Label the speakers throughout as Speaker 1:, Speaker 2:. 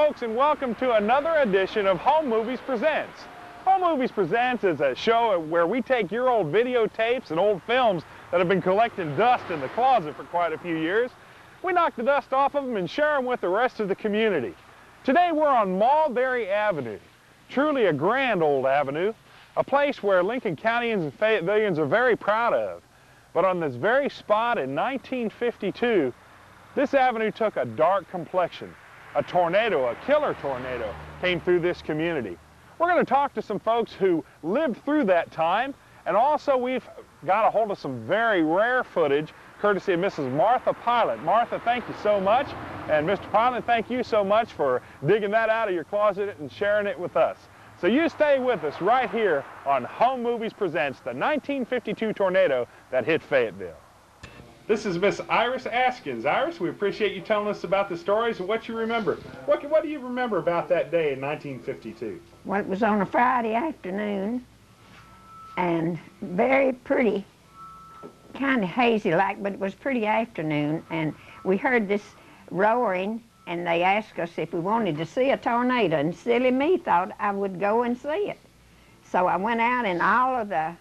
Speaker 1: folks, and welcome to another edition of Home Movies Presents. Home Movies Presents is a show where we take your old videotapes and old films that have been collecting dust in the closet for quite a few years. We knock the dust off of them and share them with the rest of the community. Today we're on Mulberry Avenue, truly a grand old avenue, a place where Lincoln Countyans and Fayettevillians are very proud of. But on this very spot in 1952, this avenue took a dark complexion. A tornado, a killer tornado, came through this community. We're going to talk to some folks who lived through that time, and also we've got a hold of some very rare footage courtesy of Mrs. Martha Pilot. Martha, thank you so much, and Mr. Pilot, thank you so much for digging that out of your closet and sharing it with us. So you stay with us right here on Home Movies Presents, the 1952 tornado that hit Fayetteville. This is Miss Iris Askins. Iris, we appreciate you telling us about the stories and what you remember. What do you remember about that day in 1952?
Speaker 2: Well, it was on a Friday afternoon, and very pretty, kind of hazy-like, but it was pretty afternoon, and we heard this roaring, and they asked us if we wanted to see a tornado, and silly me thought I would go and see it. So I went out, and all of the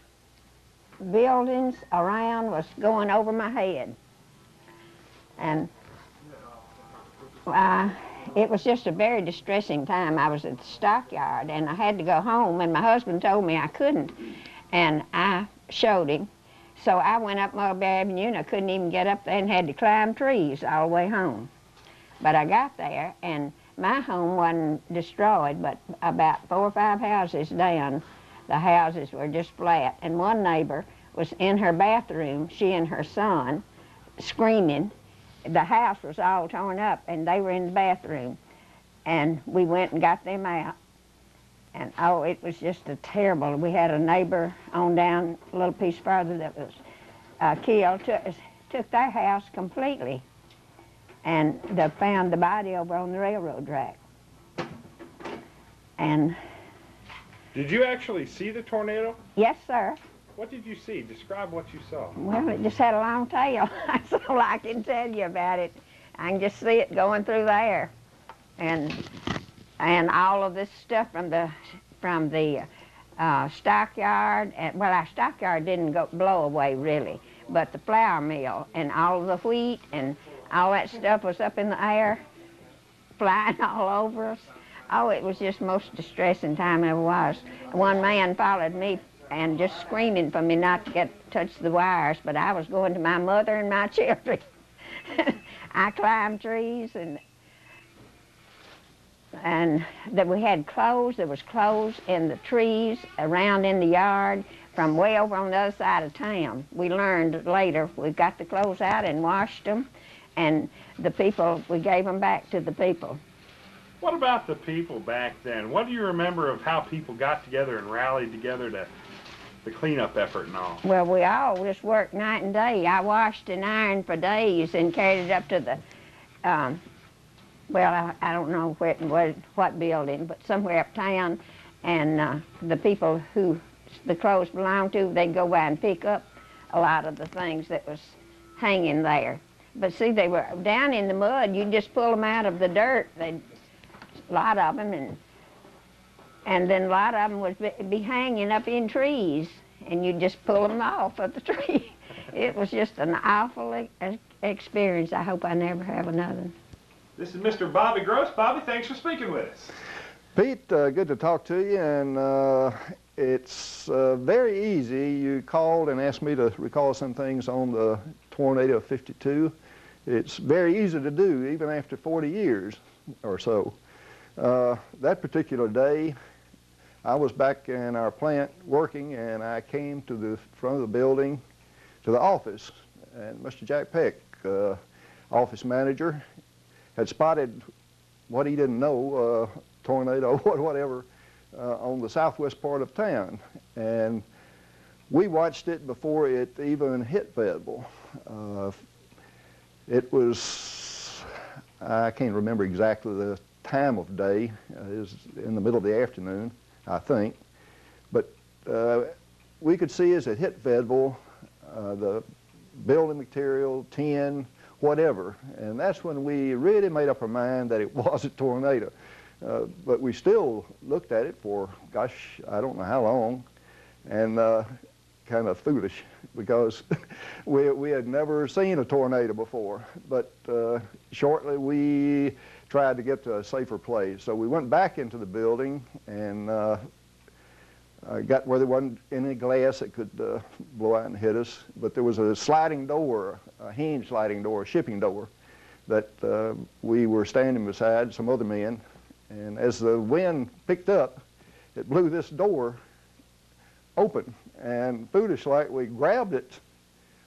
Speaker 2: buildings around was going over my head, and it was just a very distressing time. I was at the stockyard and I had to go home, and my husband told me I couldn't, and I showed him. So I went up Mulberry Avenue, and I couldn't even get up there and had to climb trees all the way home. But I got there, and my home wasn't destroyed, but about 4 or 5 houses down, the houses were just flat, and one neighbor was in her bathroom, she and her son, screaming. The house was all torn up, and they were in the bathroom, and we went and got them out. And oh, it was just a terrible. We had a neighbor on down a little piece further that was killed, took their house completely, and they found the body over on the railroad track. And
Speaker 1: did you actually see the tornado?
Speaker 2: yes, sir.
Speaker 1: What did you see? Describe what you saw.
Speaker 2: Well, it just had a long tail. That's all I can tell you about it. I can just see it going through there, and all of this stuff from the stockyard. And well, our stockyard didn't blow away really, but the flour mill and all of the wheat and all that stuff was up in the air, flying all over us. Oh, it was just the most distressing time ever was. One man followed me and just screaming for me not to touch the wires, but I was going to my mother and my children. I climbed trees, and that we had clothes. There was clothes in the trees around in the yard from way over on the other side of town. We learned later, we got the clothes out and washed them, and the people, we gave them back to the people.
Speaker 1: What about the people back then? What do you remember of how people got together and rallied together to the cleanup effort and all?
Speaker 2: Well, we all just worked night and day. I washed and ironed for days and carried it up to the, well, I don't know what building, but somewhere uptown, and the people who the clothes belonged to, they'd go by and pick up a lot of the things that was hanging there. But see, they were down in the mud. You just pull them out of the dirt. A lot of them, and then a lot of them would be hanging up in trees, and you'd just pull them off of the tree. It was just an awful experience. I hope I never have another.
Speaker 1: This is Mr. Bobby Gross. Bobby, thanks for speaking with us.
Speaker 3: Pete, good to talk to you, and it's very easy. You called and asked me to recall some things on the tornado of '52. It's very easy to do, even after 40 years or so. That particular day, I was back in our plant working, and I came to the front of the building to the office, and Mr. Jack Peck, office manager, had spotted what he didn't know, tornado, whatever, on the southwest part of town. And we watched it before it even hit Fayetteville. It was, I can't remember exactly the time of day. It was in the middle of the afternoon, I think. But we could see as it hit Fayetteville, the building material, tin, whatever. And that's when we really made up our mind that it was a tornado. but we still looked at it for, gosh, I don't know how long, and kind of foolish because we had never seen a tornado before. But shortly we tried to get to a safer place. So we went back into the building and got where there wasn't any glass that could blow out and hit us. But there was a sliding door, a hinge sliding door, a shipping door that we were standing beside some other men. And as the wind picked up, it blew this door open. And foolish like, we grabbed it,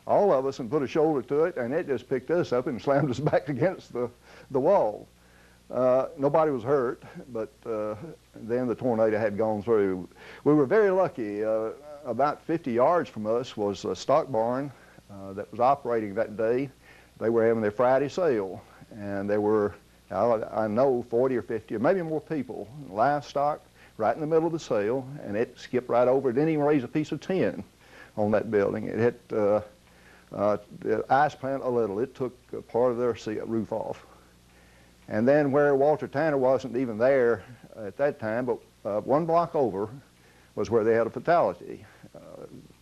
Speaker 3: all of us, and put a shoulder to it, and it just picked us up and slammed us back against the wall. Nobody was hurt, but then the tornado had gone through. We were very lucky. About 50 yards from us was a stock barn that was operating that day. They were having their Friday sale, and there were, I know, 40 or 50 or maybe more people, livestock, right in the middle of the sale, and it skipped right over. It didn't even raise a piece of tin on that building. It hit the ice plant a little. It took part of their roof off. And then where Walter Tanner wasn't even there at that time, but 1 block over was where they had a fatality.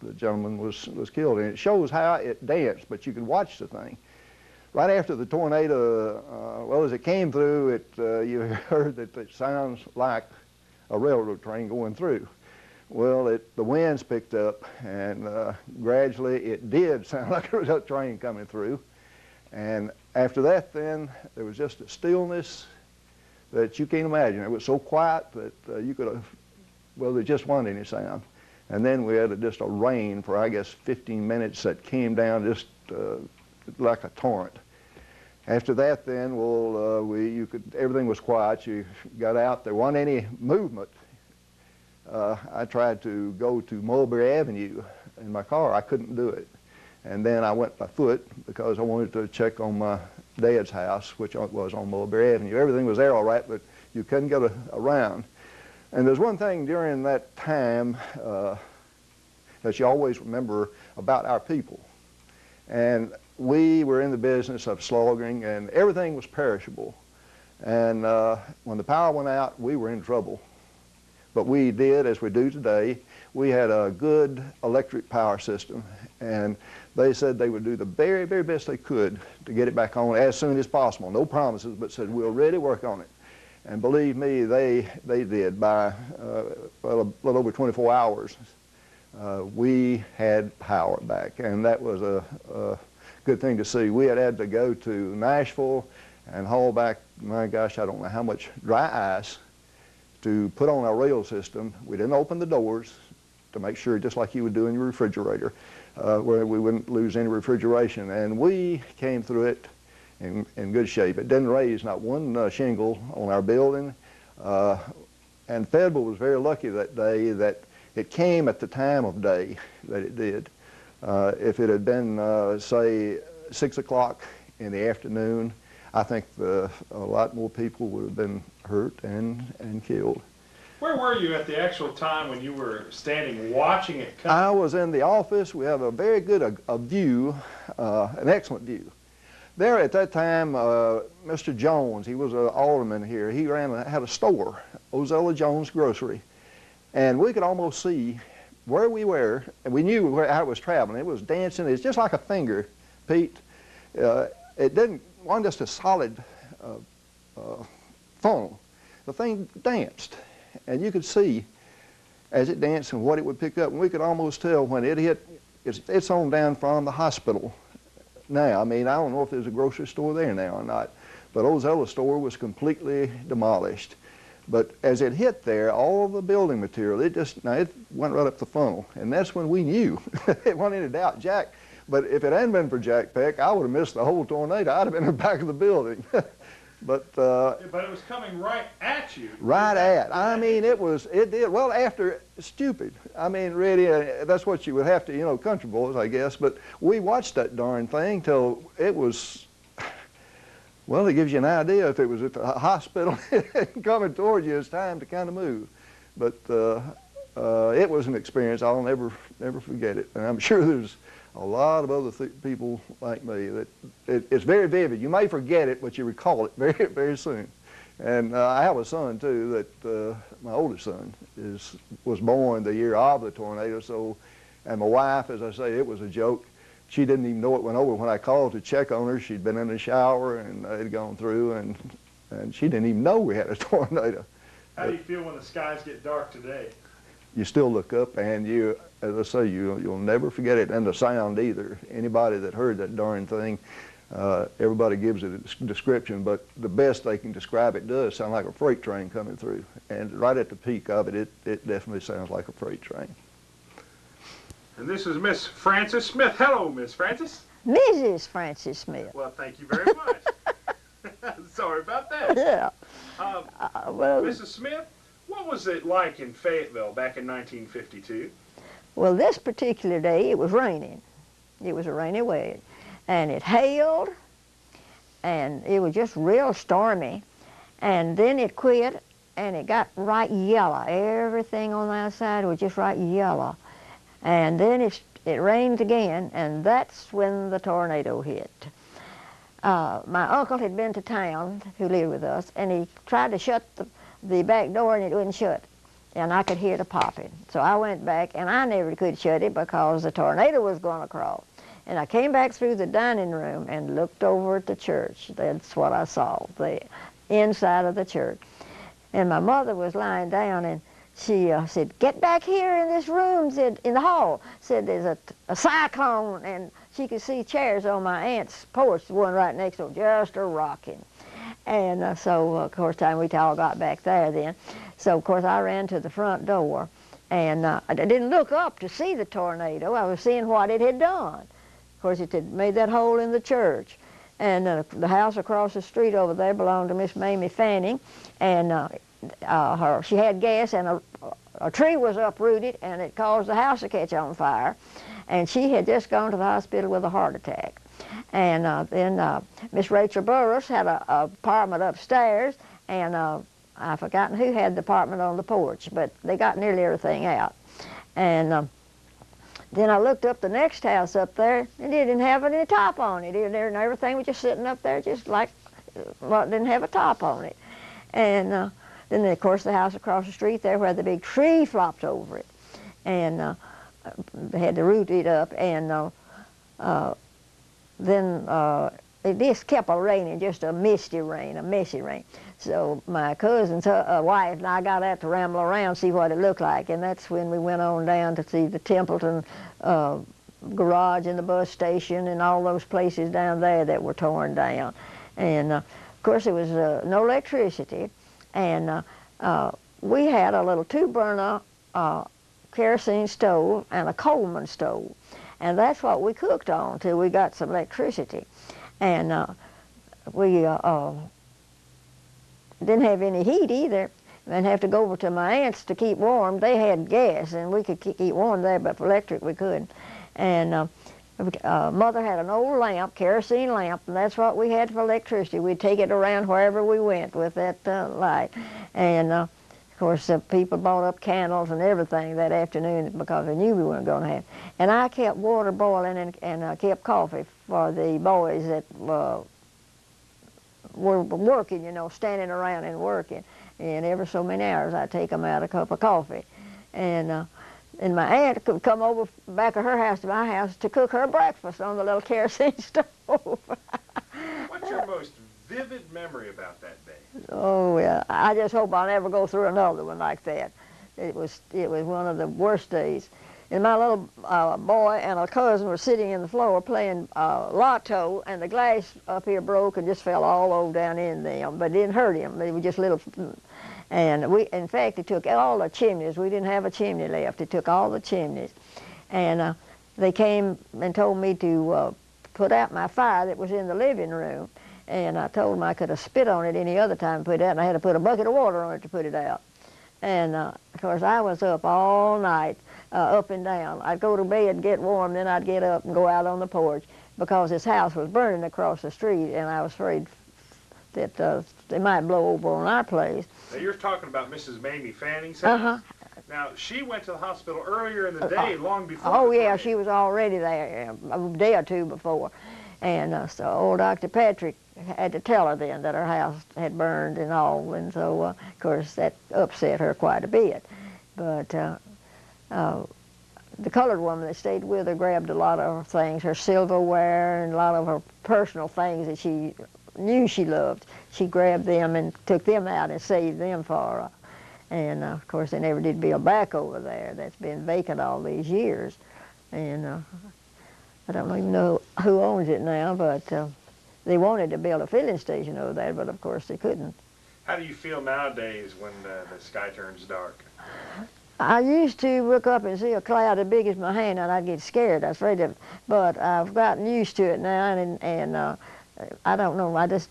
Speaker 3: The gentleman was killed, and it shows how it danced, but you could watch the thing. Right after the tornado, well, as it came through, you heard that it sounds like a railroad train going through. Well, the winds picked up, and gradually it did sound like a train coming through. And after that, then, there was just a stillness that you can't imagine. It was so quiet that you could have, well, there just wasn't any sound. And then we had just a rain for, I guess, 15 minutes that came down just like a torrent. After that, then, well, everything was quiet. You got out. There wasn't any movement. I tried to go to Mulberry Avenue in my car. I couldn't do it. And then I went by foot because I wanted to check on my dad's house, which was on Mulberry Avenue. Everything was there all right, but you couldn't get around. And there's one thing during that time that you always remember about our people. And we were in the business of slaughtering, and everything was perishable. And when the power went out, we were in trouble. But we did, as we do today, we had a good electric power system, and they said they would do the very, very best they could to get it back on as soon as possible. No promises, but said, we'll really work on it. And believe me, they did. By well, a little over 24 hours, we had power back, and that was a good thing to see. We had to go to Nashville and haul back, my gosh, I don't know how much dry ice to put on our rail system. We didn't open the doors to make sure, just like you would do in your refrigerator, where we wouldn't lose any refrigeration. And we came through it in good shape. It didn't raise not one shingle on our building. And Fayetteville was very lucky that day that it came at the time of day that it did. If it had been, say, 6 o'clock in the afternoon, I think a lot more people would have been hurt and killed.
Speaker 1: Where were you at the actual time when you were standing watching it come?
Speaker 3: I was in the office. We have a very good view, an excellent view. There at that time, Mr. Jones, he was an alderman here. He had a store, Ozella Jones Grocery. And we could almost see where we were, and we knew how it was traveling. It was dancing. It's just like a finger, Pete. It wasn't just a solid funnel. The thing danced, and you could see as it danced and what it would pick up. And we could almost tell when it hit. It's on down from the hospital now. I mean, I don't know if there's a grocery store there now or not, but Ozella's store was completely demolished. But as it hit there, all the building material, it went right up the funnel. And that's when we knew. It wasn't any doubt Jack. But if it hadn't been for Jack Peck, I would have missed the whole tornado. I'd have been in the back of the building. But it
Speaker 1: was coming right at you.
Speaker 3: Right at. I mean, it did. Well, after, stupid. I mean, really, that's what you would have to, country boys, I guess. But we watched that darn thing till it was, well, it gives you an idea if it was at the hospital coming toward you, it's time to kind of move. But it was an experience. I'll never forget it. And I'm sure there's a lot of other people like me that it's very vivid. You may forget it, but you recall it very, very soon. And I have a son too that my oldest son was born the year of the tornado. So, and my wife, as I say, it was a joke. She didn't even know it went over. When I called to check on her, she'd been in the shower and it had gone through, and she didn't even know we had a tornado.
Speaker 1: How do you feel when the skies get dark today?
Speaker 3: You still look up, and you, as I say, you'll never forget it, and the sound either. Anybody that heard that darn thing, everybody gives it a description, but the best they can describe it does sound like a freight train coming through. And right at the peak of it, it definitely sounds like a freight train.
Speaker 1: And this is Miss Frances Smith. Hello, Miss Frances.
Speaker 2: Mrs. Frances Smith.
Speaker 1: Well, thank you very much. Sorry about that.
Speaker 2: Yeah. Well,
Speaker 1: Mrs. Smith, what was it like in Fayetteville back in 1952?
Speaker 2: well, this particular day, it was raining. It was a rainy way. And it hailed, and it was just real stormy. And then it quit, and it got right yellow. Everything on the outside was just right yellow. And then it rained again, and that's when the tornado hit. My uncle had been to town, who lived with us, and he tried to shut the back door, and it wouldn't shut. And I could hear the popping. So I went back, and I never could shut it because the tornado was going to cross. And I came back through the dining room and looked over at the church. That's what I saw, the inside of the church. And my mother was lying down, and she said, "Get back here in this room," said, in the hall. Said, "There's a cyclone," and she could see chairs on my aunt's porch, the one right next door, just a-rocking. And so, of course, we all got back there then. So, of course, I ran to the front door, and I didn't look up to see the tornado. I was seeing what it had done. Of course, it had made that hole in the church. And the house across the street over there belonged to Miss Mamie Fanning, and she had gas, and a tree was uprooted, and it caused the house to catch on fire. And she had just gone to the hospital with a heart attack. And then Miss Rachel Burris had an apartment upstairs, and I've forgotten who had the apartment on the porch, but they got nearly everything out. And then I looked up the next house up there, and it didn't have any top on it. Everything was just sitting up there just like, well, it didn't have a top on it. And then, of course, the house across the street there where the big tree flopped over it. And they had to root it up. And then it just kept raining, just a misty rain, a messy rain. So my cousin's wife and I got out to ramble around, see what it looked like. And that's when we went on down to see the Templeton garage and the bus station and all those places down there that were torn down. And, of course, there was no electricity. And we had a little two-burner kerosene stove and a Coleman stove. And that's what we cooked on till we got some electricity. And we didn't have any heat either, and have to go over to my aunt's to keep warm. They had gas, and we could keep warm there, but for electric we couldn't. And Mother had an old lamp, kerosene lamp, and that's what we had for electricity. We'd take it around wherever we went with that light. And of course, people bought up candles and everything that afternoon because they knew we weren't going to have. And I kept water boiling and kept coffee for the boys that were working, you know, standing around and working. And every so many hours I'd take them out a cup of coffee. And my aunt could come over back of her house to my house to cook her breakfast on the little kerosene stove.
Speaker 1: What's your most vivid memory about that day?
Speaker 2: Oh, yeah. I just hope I'll never go through another one like that. It was one of the worst days. And my little boy and a cousin were sitting in the floor playing lotto, and the glass up here broke and just fell all over down in them, but it didn't hurt him. They were just little. And in fact, it took all the chimneys. We didn't have a chimney left. It took all the chimneys. And they came and told me to put out my fire that was in the living room. And I told them I could have spit on it any other time and put it out, and I had to put a bucket of water on it to put it out. And of course, I was up all night, up and down. I'd go to bed, get warm, then I'd get up and go out on the porch because this house was burning across the street, and I was afraid that they might blow over on our place.
Speaker 1: Now, you're talking about Mrs. Mamie Fanning's house?
Speaker 2: Uh-huh.
Speaker 1: Now, she went to the hospital earlier in the day, long before.
Speaker 2: Oh, yeah, she was already there a day or two before. And so old Dr. Patrick
Speaker 4: had to tell her then that her house had burned and all, and so of course that upset her quite a bit. But the colored woman that stayed with her grabbed a lot of her things, her silverware and a lot of her personal things that she knew she loved. She grabbed them and took them out and saved them for her. And of course they never did build back over there. That's been vacant all these years. And I don't even know who owns it now, but they wanted to build a filling station over there, but of course they couldn't.
Speaker 1: How do you feel nowadays when the sky turns dark?
Speaker 4: I used to look up and see a cloud as big as my hand, and I'd get scared. I was afraid of it. But I've gotten used to it now, and I don't know. I just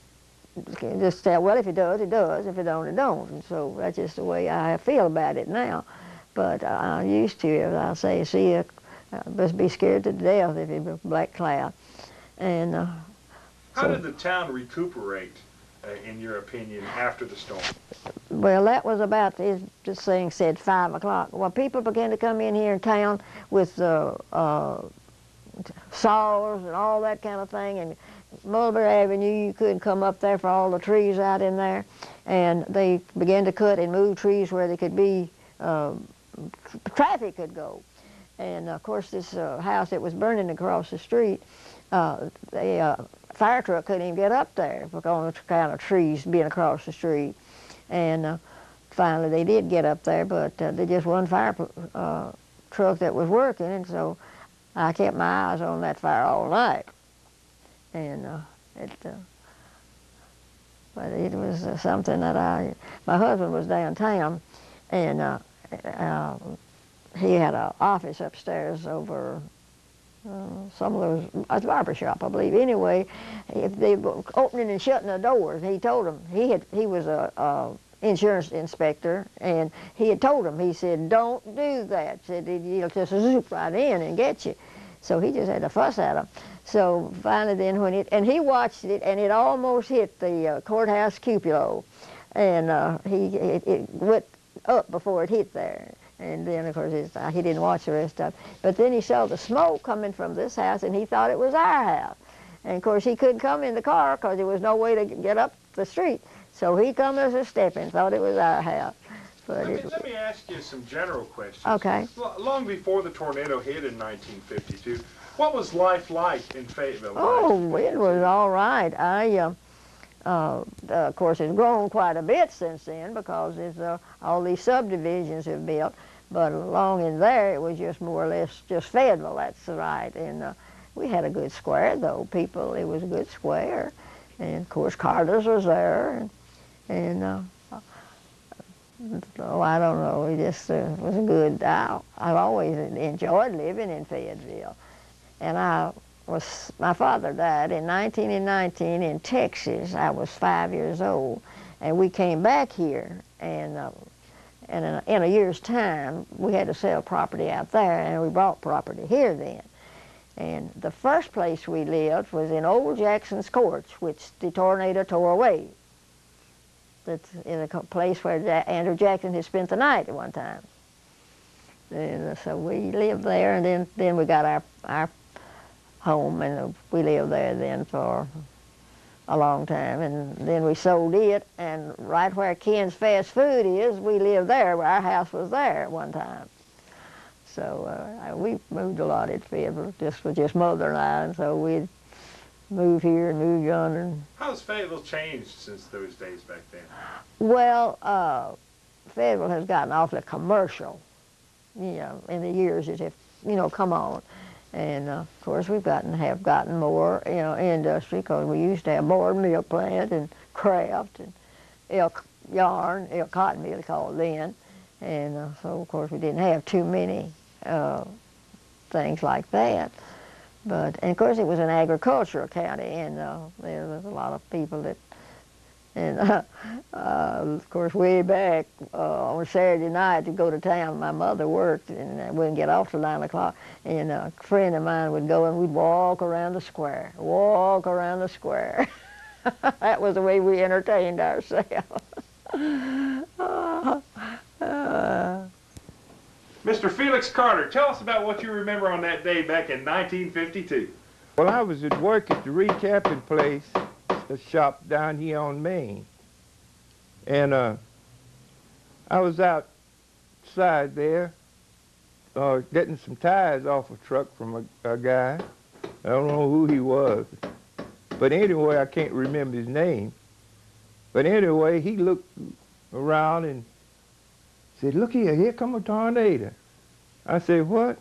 Speaker 4: say, well, if it does, it does. If it don't, it don't. And so that's just the way I feel about it now. But I used to, as I say, see just be scared to death if it was a black cloud. And
Speaker 1: how did the town recuperate, in your opinion, after the storm?
Speaker 4: Well, that was about, this thing said 5 o'clock. Well, people began to come in here in town with saws and all that kind of thing, and Mulberry Avenue, you couldn't come up there for all the trees out in there, and they began to cut and move trees where they could be, traffic could go. And of course this house that was burning across the street, the fire truck couldn't even get up there because of the kind of trees being across the street. And finally they did get up there, but there just one fire truck that was working, and so I kept my eyes on that fire all night. And but it was something that my husband was downtown, and he had an office upstairs over some of those, a barber shop, I believe. Anyway, if they were opening and shutting the doors, he told them, he was a insurance inspector, and he had told him, he said, don't do that. Said he'll just zoop right in and get you. So he just had to fuss at him. So finally then and he watched it, and it almost hit the courthouse cupola, and it went up before it hit there. And then, of course, he didn't watch the rest of it. But then he saw the smoke coming from this house, and he thought it was our house. And, of course, he couldn't come in the car because there was no way to get up the street. So he come as a step and thought it was our house. But
Speaker 1: let me ask you some general questions.
Speaker 4: Okay.
Speaker 1: Long before the tornado hit in 1952, what was life like in Fayetteville?
Speaker 4: Oh, it was all right. Of course, it's grown quite a bit since then because all these subdivisions have built. But along in there, it was just more or less just Fayetteville, that's right. And we had a good square, though. It was a good square. And, of course, Carter's was there. And I don't know, it just was a good, I've always enjoyed living in Fayetteville. And my father died in 1919 in Texas. I was 5 years old, and we came back here, and in a year's time, we had to sell property out there, and we bought property here then. And the first place we lived was in Old Jackson's Courts, which the tornado tore away. That's in a place where Andrew Jackson had spent the night at one time. And so we lived there, and then we got our home, and we lived there then for a long time, and then we sold it, and right where Ken's Fast Food is, we lived there, where our house was there at one time. So we moved a lot at Fayetteville, just Mother and I, and so we'd move here and move yonder.
Speaker 1: How's Fayetteville changed since those days back then?
Speaker 4: Well, Fayetteville has gotten awfully commercial, in the years that have, come on. And of course, have gotten more, industry, because we used to have board and milk plant and craft and elk yarn, elk cotton mill, they called it then. And so, of course, we didn't have too many things like that. And of course, it was an agricultural county, and there was a lot of people that, and of course, way back on Saturday night to go to town, my mother worked, and I wouldn't get off till 9 o'clock, and a friend of mine would go, and we'd walk around the square. That was the way we entertained ourselves.
Speaker 1: Mr. Felix Carter, tell us about what you remember on that day back in 1952.
Speaker 5: Well, I was at work at the recapping place, a shop down here on Main. And I was outside there getting some tires off a truck from a guy. I don't know who he was. But anyway, I can't remember his name. But anyway, he looked around and said, "Look here come a tornado." I said, "What?"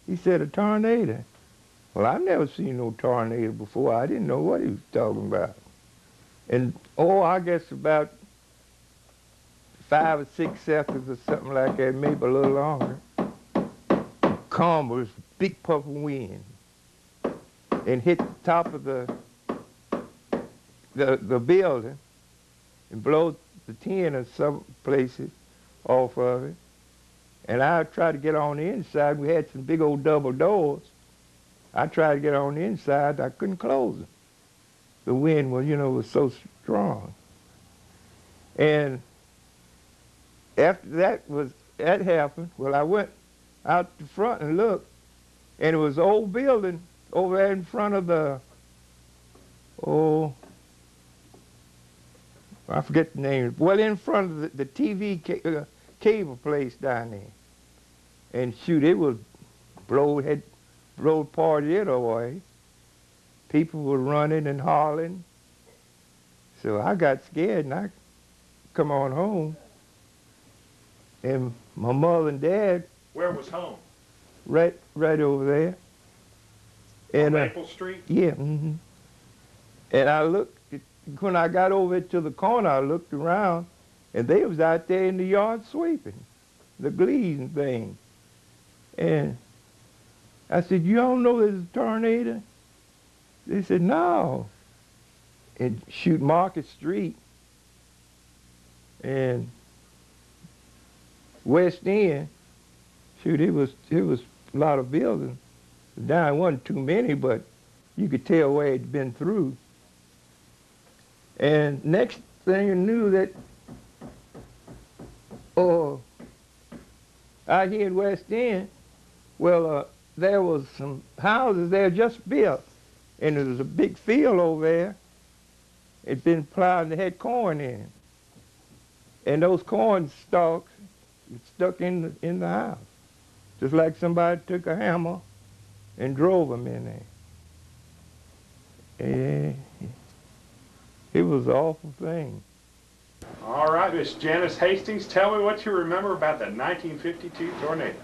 Speaker 5: He said, "A tornado." Well, I've never seen no tornado before. I didn't know what he was talking about. And, I guess about 5 or 6 seconds or something like that, maybe a little longer, come was a big puff of wind and hit the top of the building and blow the tin in some places off of it. And I tried to get on the inside. We had some big old double doors. I tried to get on the inside. I couldn't close them. The wind was, was so strong. And after that happened, well, I went out the front and looked, and it was an old building over there in front of the, I forget the name. Well, in front of the TV cable place down there. And shoot, it was had blowed part of it away. People were running and hollering. So I got scared and I come on home. And my mother and dad.
Speaker 1: Where was home?
Speaker 5: Right over there. And,
Speaker 1: on Maple Street?
Speaker 5: Yeah. Mm-hmm. And I looked, when I got over to the corner, I looked around, and they was out there in the yard sweeping, the glees and things. And I said, "You don't know there's a tornado?" They said, "No." And shoot, Market Street and West End, shoot, it was a lot of buildings. Down wasn't too many, but you could tell where it'd been through. And next thing you knew that, out here in West End, well, there was some houses there just built, and there was a big field over there. It'd been plowed and they had corn in it. And those corn stalks stuck in the house, just like somebody took a hammer and drove them in there. And it was an awful thing.
Speaker 1: All right, Miss Janice Hastings, tell me what you remember about the 1952 tornado.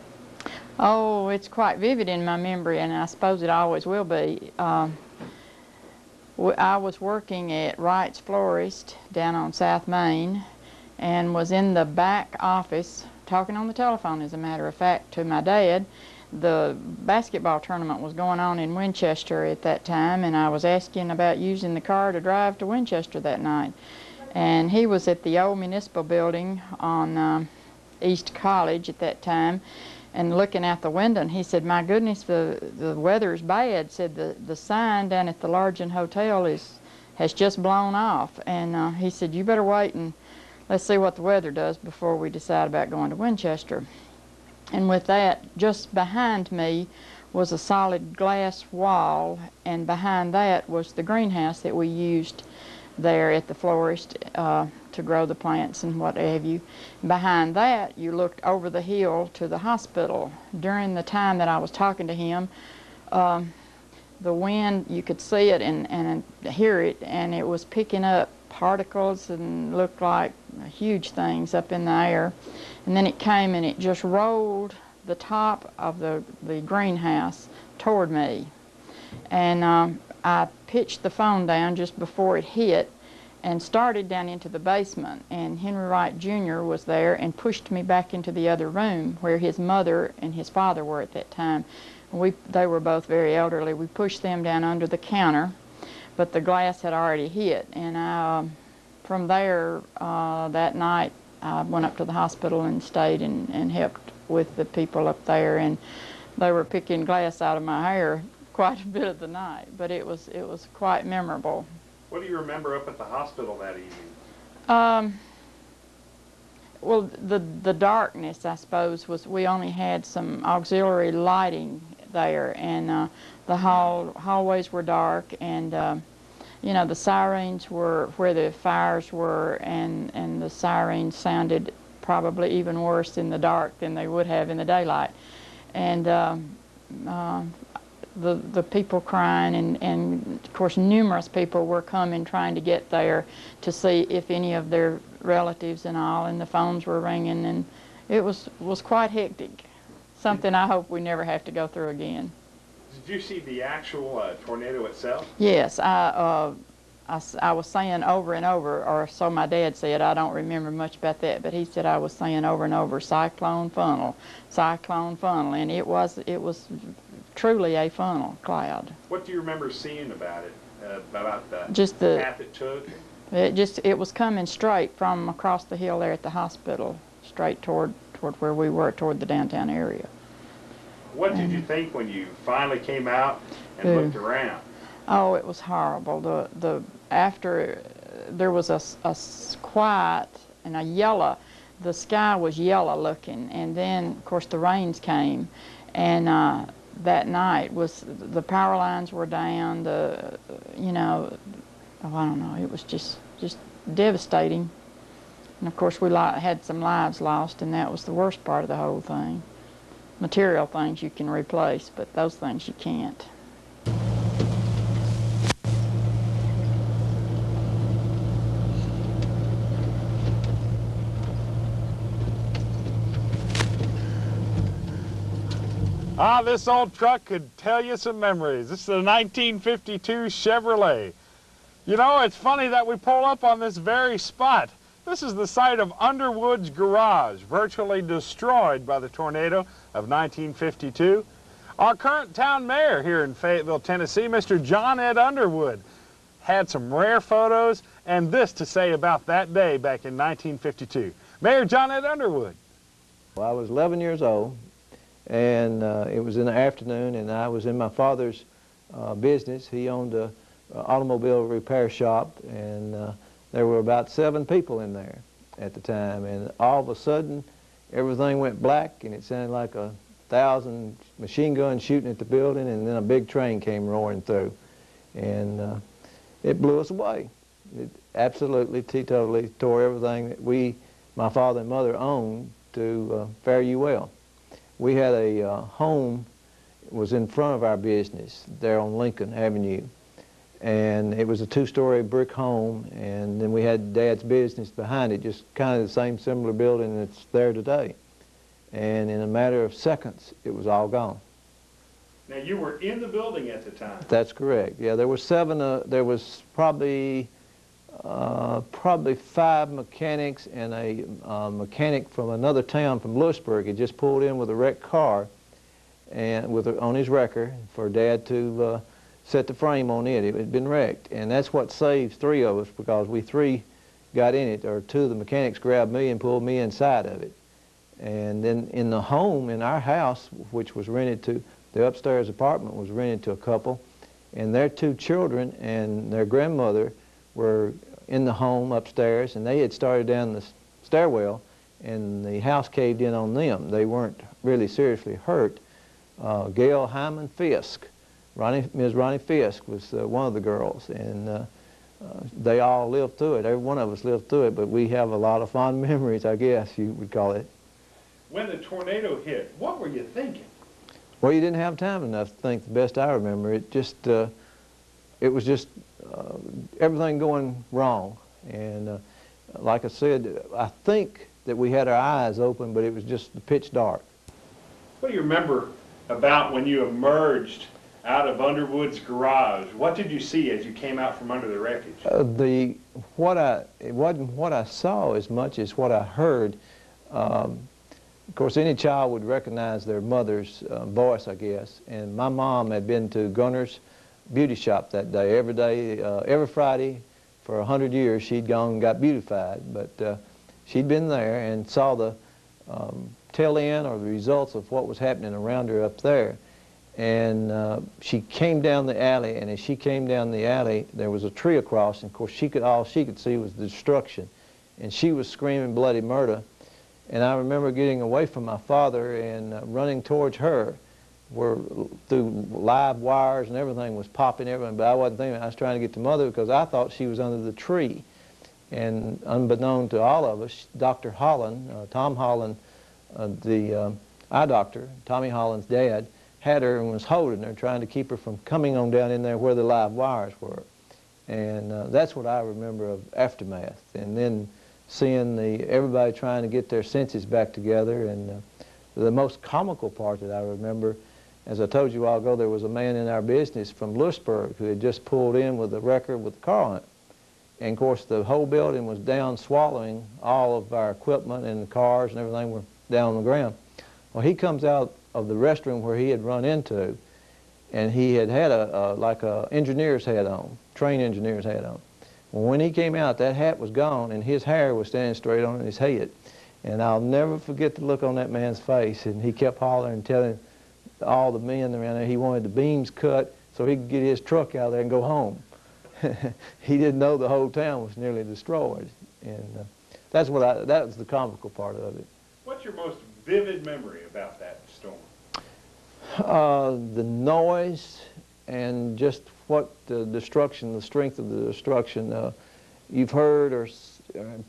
Speaker 6: Oh, it's quite vivid in my memory, and I suppose it always will be. I was working at Wright's Florist down on South Main and was in the back office talking on the telephone, as a matter of fact, to my dad. The basketball tournament was going on in Winchester at that time, and I was asking about using the car to drive to Winchester that night. And he was at the old municipal building on East College at that time, and looking out the window, and he said, "My goodness, the weather is bad." Said the sign down at the Largent Hotel has just blown off, and he said, "You better wait and let's see what the weather does before we decide about going to Winchester." And with that, just behind me was a solid glass wall, and behind that was the greenhouse that we used there at the florist to grow the plants and what have you. Behind that, you looked over the hill to the hospital. During the time that I was talking to him, the wind, you could see it and hear it, and it was picking up particles and looked like huge things up in the air. And then it came and it just rolled the top of the greenhouse toward me. And I pitched the phone down just before it hit and started down into the basement, and Henry Wright Jr. was there and pushed me back into the other room where his mother and his father were at that time. They were both very elderly. We pushed them down under the counter, but the glass had already hit, and from there that night I went up to the hospital and stayed and helped with the people up there, and they were picking glass out of my hair quite a bit of the night, but it was quite memorable.
Speaker 1: What do you remember up at the hospital that evening?
Speaker 6: Well, the darkness, I suppose, was we only had some auxiliary lighting there, and the hallways were dark, and you know, the sirens were where the fires were, and the sirens sounded probably even worse in the dark than they would have in the daylight. And the people crying, and of course numerous people were coming trying to get there to see if any of their relatives and all, and the phones were ringing, and it was quite hectic. Something I hope we never have to go through again.
Speaker 1: Did you see the actual tornado itself?
Speaker 6: Yes, I was saying over and over, or so my dad said. I don't remember much about that, but he said I was saying over and over, cyclone funnel, and it was truly a funnel cloud.
Speaker 1: What do you remember seeing about it, about the
Speaker 6: just the
Speaker 1: path it took?
Speaker 6: It was coming straight from across the hill there at the hospital, straight toward where we were, toward the downtown area.
Speaker 1: What did you think when you finally came out and looked around?
Speaker 6: Oh, it was horrible. After there was a quiet and a yellow, the sky was yellow looking, and then of course the rains came, and that night the power lines were down. You know, oh, I don't know. It was just devastating, and of course we had some lives lost, and that was the worst part of the whole thing. Material things you can replace, but those things you can't.
Speaker 1: Ah, this old truck could tell you some memories. This is a 1952 Chevrolet. You know, it's funny that we pull up on this very spot. This is the site of Underwood's garage, virtually destroyed by the tornado of 1952. Our current town mayor here in Fayetteville, Tennessee, Mr. John Ed Underwood, had some rare photos and this to say about that day back in 1952. Mayor John Ed Underwood.
Speaker 7: Well, I was 11 years old, and it was in the afternoon, and I was in my father's business. He owned an automobile repair shop, and there were about 7 people in there at the time, and all of a sudden everything went black, and it sounded like 1,000 machine guns shooting at the building, and then a big train came roaring through, and it blew us away. It absolutely, totally tore everything that my father and mother owned to fare you well. We had a home, it was in front of our business there on Lincoln Avenue, and it was a 2-story brick home, and then we had Dad's business behind it, just kind of the same similar building that's there today. And in a matter of seconds, it was all gone.
Speaker 1: Now, you were in the building at the time.
Speaker 7: That's correct. Yeah, there were 7, there was probably 5 mechanics and a mechanic from another town from Lewisburg had just pulled in with a wrecked car and on his wrecker for Dad to set the frame on it. It had been wrecked, and that's what saved 3 of us, because we 3 got in it, or 2 of the mechanics grabbed me and pulled me inside of it. And then in the home, in our house, which was rented to, the upstairs apartment was rented to a couple, and their 2 children and their grandmother were in the home upstairs, and they had started down the stairwell, and the house caved in on them. They weren't really seriously hurt. Gail Hyman Fisk, Ms. Ronnie Fisk was one of the girls, and they all lived through it. Every one of us lived through it, but we have a lot of fond memories, I guess you would call it.
Speaker 1: When the tornado hit, what were you thinking?
Speaker 7: Well, you didn't have time enough to think. The best I remember, it was just everything going wrong. And like I said, I think that we had our eyes open, but it was just pitch dark.
Speaker 1: What do you remember about when you emerged out of Underwood's garage? What did you see as you came out from under the wreckage?
Speaker 7: It wasn't what I saw as much as what I heard. Of course, any child would recognize their mother's voice, I guess. And my mom had been to Gunner's beauty shop that day. Every Friday for 100 years, she'd gone and got beautified. But she'd been there and saw the tail end or the results of what was happening around her up there. And she came down the alley, and as she came down the alley, there was a tree across, and of course all she could see was the destruction. And she was screaming bloody murder. And I remember getting away from my father and running towards her. were through live wires and everything was popping everything, but I wasn't thinking. I was trying to get to Mother because I thought she was under the tree. And unbeknown to all of us, Dr. Holland, Tom Holland, the eye doctor, Tommy Holland's dad, had her and was holding her, trying to keep her from coming on down in there where the live wires were. And that's what I remember of Aftermath. And then seeing everybody trying to get their senses back together. And the most comical part that I remember, as I told you a while ago, there was a man in our business from Lewisburg who had just pulled in with a wrecker with a car on it. And of course the whole building was down, swallowing all of our equipment, and the cars and everything were down on the ground. Well, he comes out of the restroom where he had run into, and he had like a engineer's hat on, trained engineer's hat on. Well, when he came out, that hat was gone, and his hair was standing straight on his head. And I'll never forget the look on that man's face. And he kept hollering and telling all the men around there he wanted the beams cut so he could get his truck out there and go home. He didn't know the whole town was nearly destroyed. And that was the comical part of it.
Speaker 1: What's your most vivid memory about that storm?
Speaker 7: The noise and just what the destruction, the strength of the destruction. You've heard or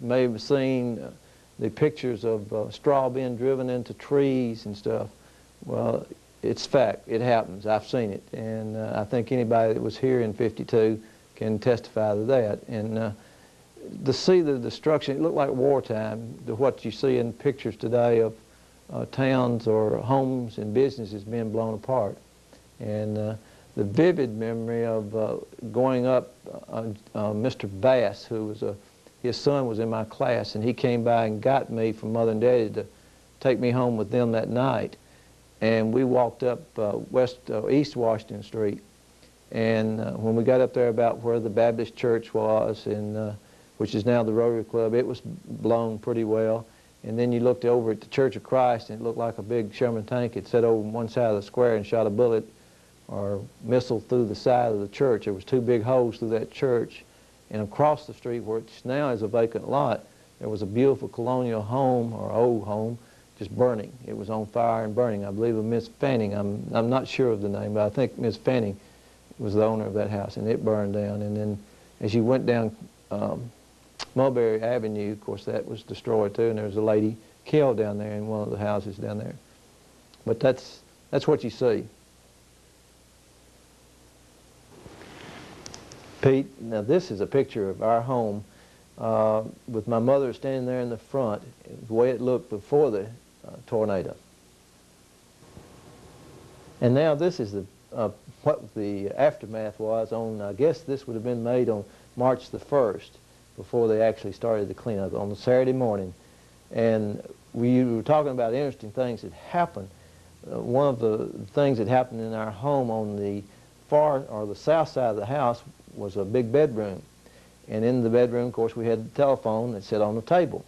Speaker 7: may have seen the pictures of straw being driven into trees and stuff. Well, it's fact. It happens. I've seen it. And I think anybody that was here in '52 can testify to that. And to see the destruction, it looked like wartime, to what you see in pictures today of towns or homes and businesses being blown apart. And the vivid memory of going up, Mr. Bass, who was his son was in my class, and he came by and got me from Mother and Daddy to take me home with them that night. And we walked up East Washington Street. And when we got up there about where the Baptist church was, and which is now the Rotary Club, it was blown pretty well. And then you looked over at the Church of Christ, and it looked like a big Sherman tank had set over on one side of the square and shot a bullet or missile through the side of the church. There was 2 big holes through that church. And across the street, which now is a vacant lot, there was a beautiful colonial home, or old home, just burning. It was on fire and burning. I believe of Miss Fanning. I'm not sure of the name, but I think Miss Fanning was the owner of that house, and it burned down. And then as you went down Mulberry Avenue, of course, that was destroyed too, and there was a lady killed down there in one of the houses down there. But that's what you see. Pete, now this is a picture of our home with my mother standing there in the front, the way it looked before the tornado. And now this is what the aftermath was on, I guess this would have been made on March the 1st, before they actually started the cleanup on the Saturday morning. And we were talking about interesting things that happened. One of the things that happened in our home on the the south side of the house was a big bedroom. And in the bedroom, of course, we had the telephone that sat on the table.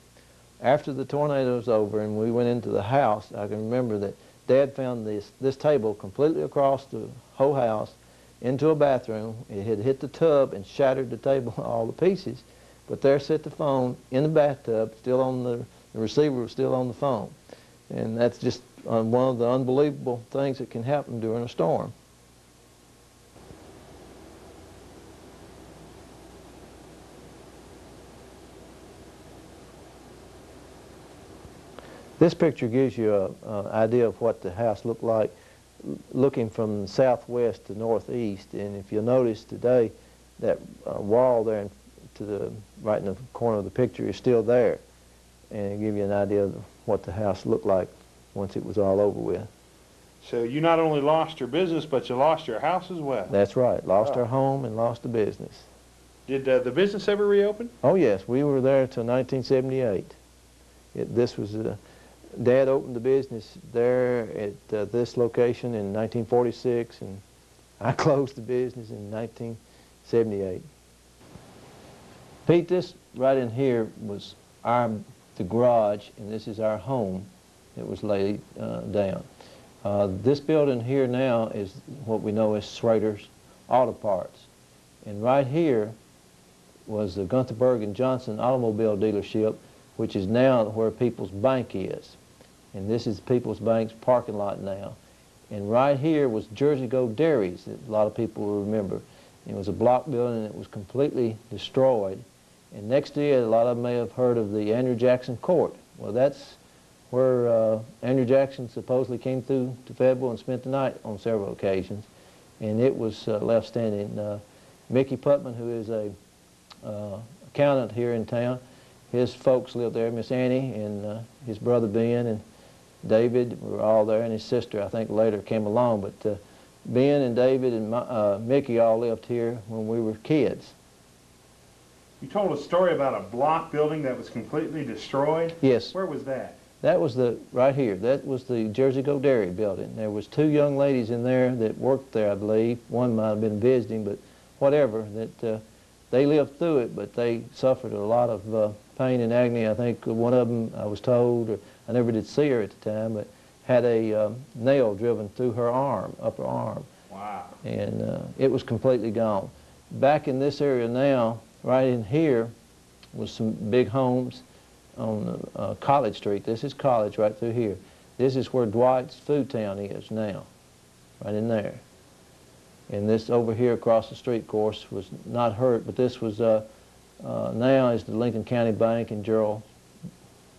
Speaker 7: After the tornado was over and we went into the house, I can remember that Dad found this table completely across the whole house into a bathroom. It had hit the tub and shattered the table all to pieces. But there sat the phone in the bathtub, still on the receiver was still on the phone. And that's just one of the unbelievable things that can happen during a storm. This picture gives you an idea of what the house looked like looking from southwest to northeast. And if you'll notice today, that wall there right in the corner of the picture is still there. And it'll give you an idea of what the house looked like once it was all over with.
Speaker 1: So you not only lost your business, but you lost your house as well.
Speaker 7: That's right. Lost our home and lost the business.
Speaker 1: Did the business ever reopen?
Speaker 7: Oh, yes. We were there until 1978. Dad opened the business there at this location in 1946, and I closed the business in 1978. Pete, this right in here was the garage, and this is our home that was laid down. This building here now is what we know as Schrader's Auto Parts. And right here was the Gunther Berg and Johnson automobile dealership, which is now where People's Bank is. And this is People's Bank's parking lot now. And right here was Jersey Go Dairies that a lot of people will remember. It was a block building that was completely destroyed. And next to it, a lot of them may have heard of the Andrew Jackson Court. Well, that's where Andrew Jackson supposedly came through to Fayetteville and spent the night on several occasions. And it was left standing. Mickey Putman, who is a accountant here in town, his folks lived there, Miss Annie and his brother Ben and David were all there, and his sister, I think, later came along. But Ben and David and Mickey all lived here when we were kids.
Speaker 1: You told a story about a block building that was completely destroyed?
Speaker 7: Yes.
Speaker 1: Where was that?
Speaker 7: That was right here. That was the Jersey Go Dairy building. There was 2 young ladies in there that worked there, I believe. One might have been visiting, but whatever. That they lived through it, but they suffered a lot of pain and agony. I think one of them, I was told, or I never did see her at the time, but had a nail driven through her arm, upper arm.
Speaker 1: Wow.
Speaker 7: And it was completely gone. Back in this area now, right in here, was some big homes on College Street. This is College right through here. This is where Dwight's Food Town is now, right in there. And this over here across the street, of course, was not hurt, but this was now is the Lincoln County Bank and Gerald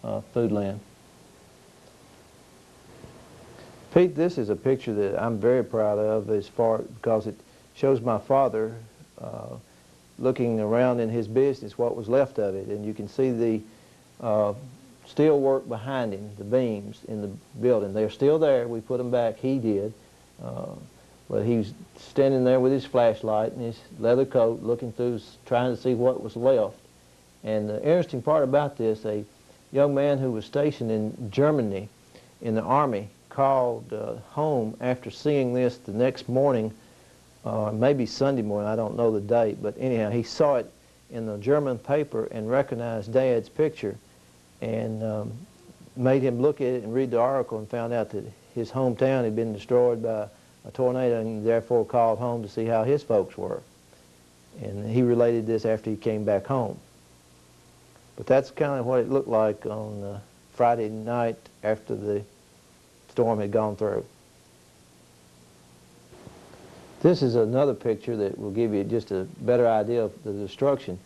Speaker 7: Foodland. Pete, this is a picture that I'm very proud of because it shows my father looking around in his business, what was left of it. And you can see the steel work behind him, the beams in the building. They're still there. We put them back. He did. But he was standing there with his flashlight and his leather coat looking through, trying to see what was left. And the interesting part about this, a young man who was stationed in Germany in the Army called home after seeing this the next morning, maybe Sunday morning, I don't know the date, but anyhow, he saw it in the German paper and recognized Dad's picture and made him look at it and read the article and found out that his hometown had been destroyed by a tornado and therefore called home to see how his folks were. And he related this after he came back home. But that's kind of what it looked like on Friday night after the storm had gone through. This is another picture that will give you just a better idea of the destruction.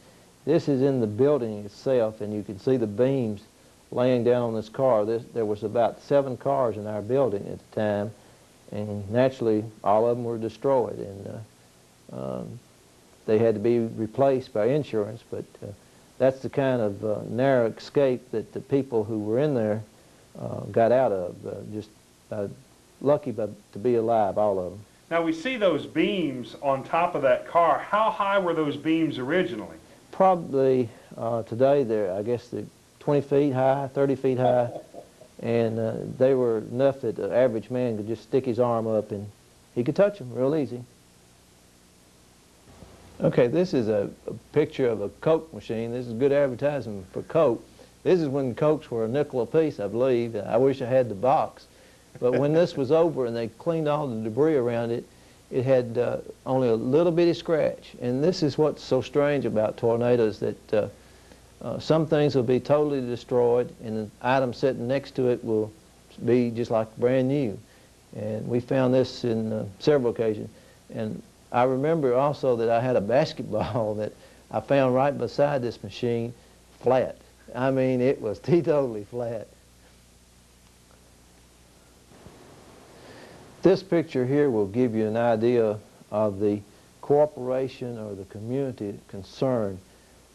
Speaker 7: This is in the building itself, and you can see the beams laying down on this car. There was about 7 cars in our building at the time, and naturally all of them were destroyed, and they had to be replaced by insurance, but that's the kind of narrow escape that the people who were in there got out of, just lucky to be alive, all of them.
Speaker 1: Now we see those beams on top of that car. How high were those beams originally?
Speaker 7: Probably today they're, I guess, they're 20 feet high, 30 feet high, and they were enough that the average man could just stick his arm up and he could touch them real easy. Okay, this is a picture of a Coke machine. This is good advertising for Coke. This is when Cokes were a nickel a piece, I believe. I wish I had the box. But when this was over and they cleaned all the debris around it, it had only a little bitty scratch. And this is what's so strange about tornadoes, that some things will be totally destroyed and the item sitting next to it will be just like brand new. And we found this in several occasions. And I remember also that I had a basketball that I found right beside this machine, flat. I mean, it was totally flat. This picture here will give you an idea of the cooperation or the community concern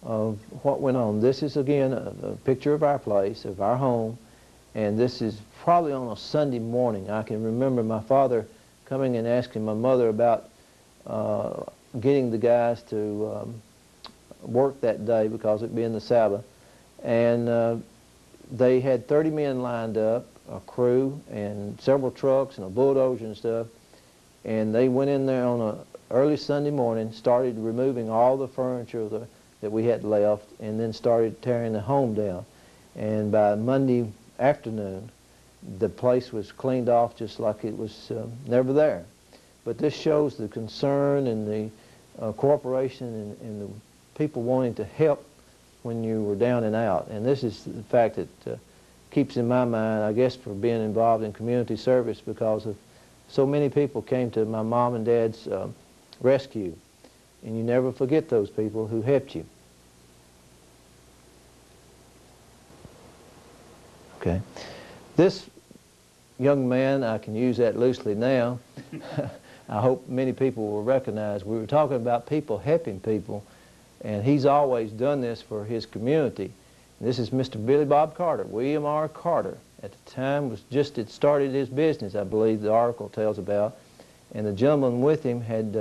Speaker 7: of what went on. This is, again, a picture of our place, of our home, and this is probably on a Sunday morning. I can remember my father coming and asking my mother about getting the guys to work that day because it being the Sabbath. And they had 30 men lined up, a crew and several trucks and a bulldozer and stuff, and they went in there on an early Sunday morning, started removing all the furniture that we had left, and then started tearing the home down. And by Monday afternoon, the place was cleaned off just like it was never there. But this shows the concern and the cooperation and the people wanting to help when you were down and out. And this is the fact that keeps in my mind, I guess, for being involved in community service because of so many people came to my mom and dad's rescue, and you never forget those people who helped you. Okay. This young man, I can use that loosely now. I hope many people will recognize we were talking about people helping people, and he's always done this for his community. This is Mr. Billy Bob Carter, William R. Carter. At the time was just had started his business, I believe the article tells about, and the gentleman with him had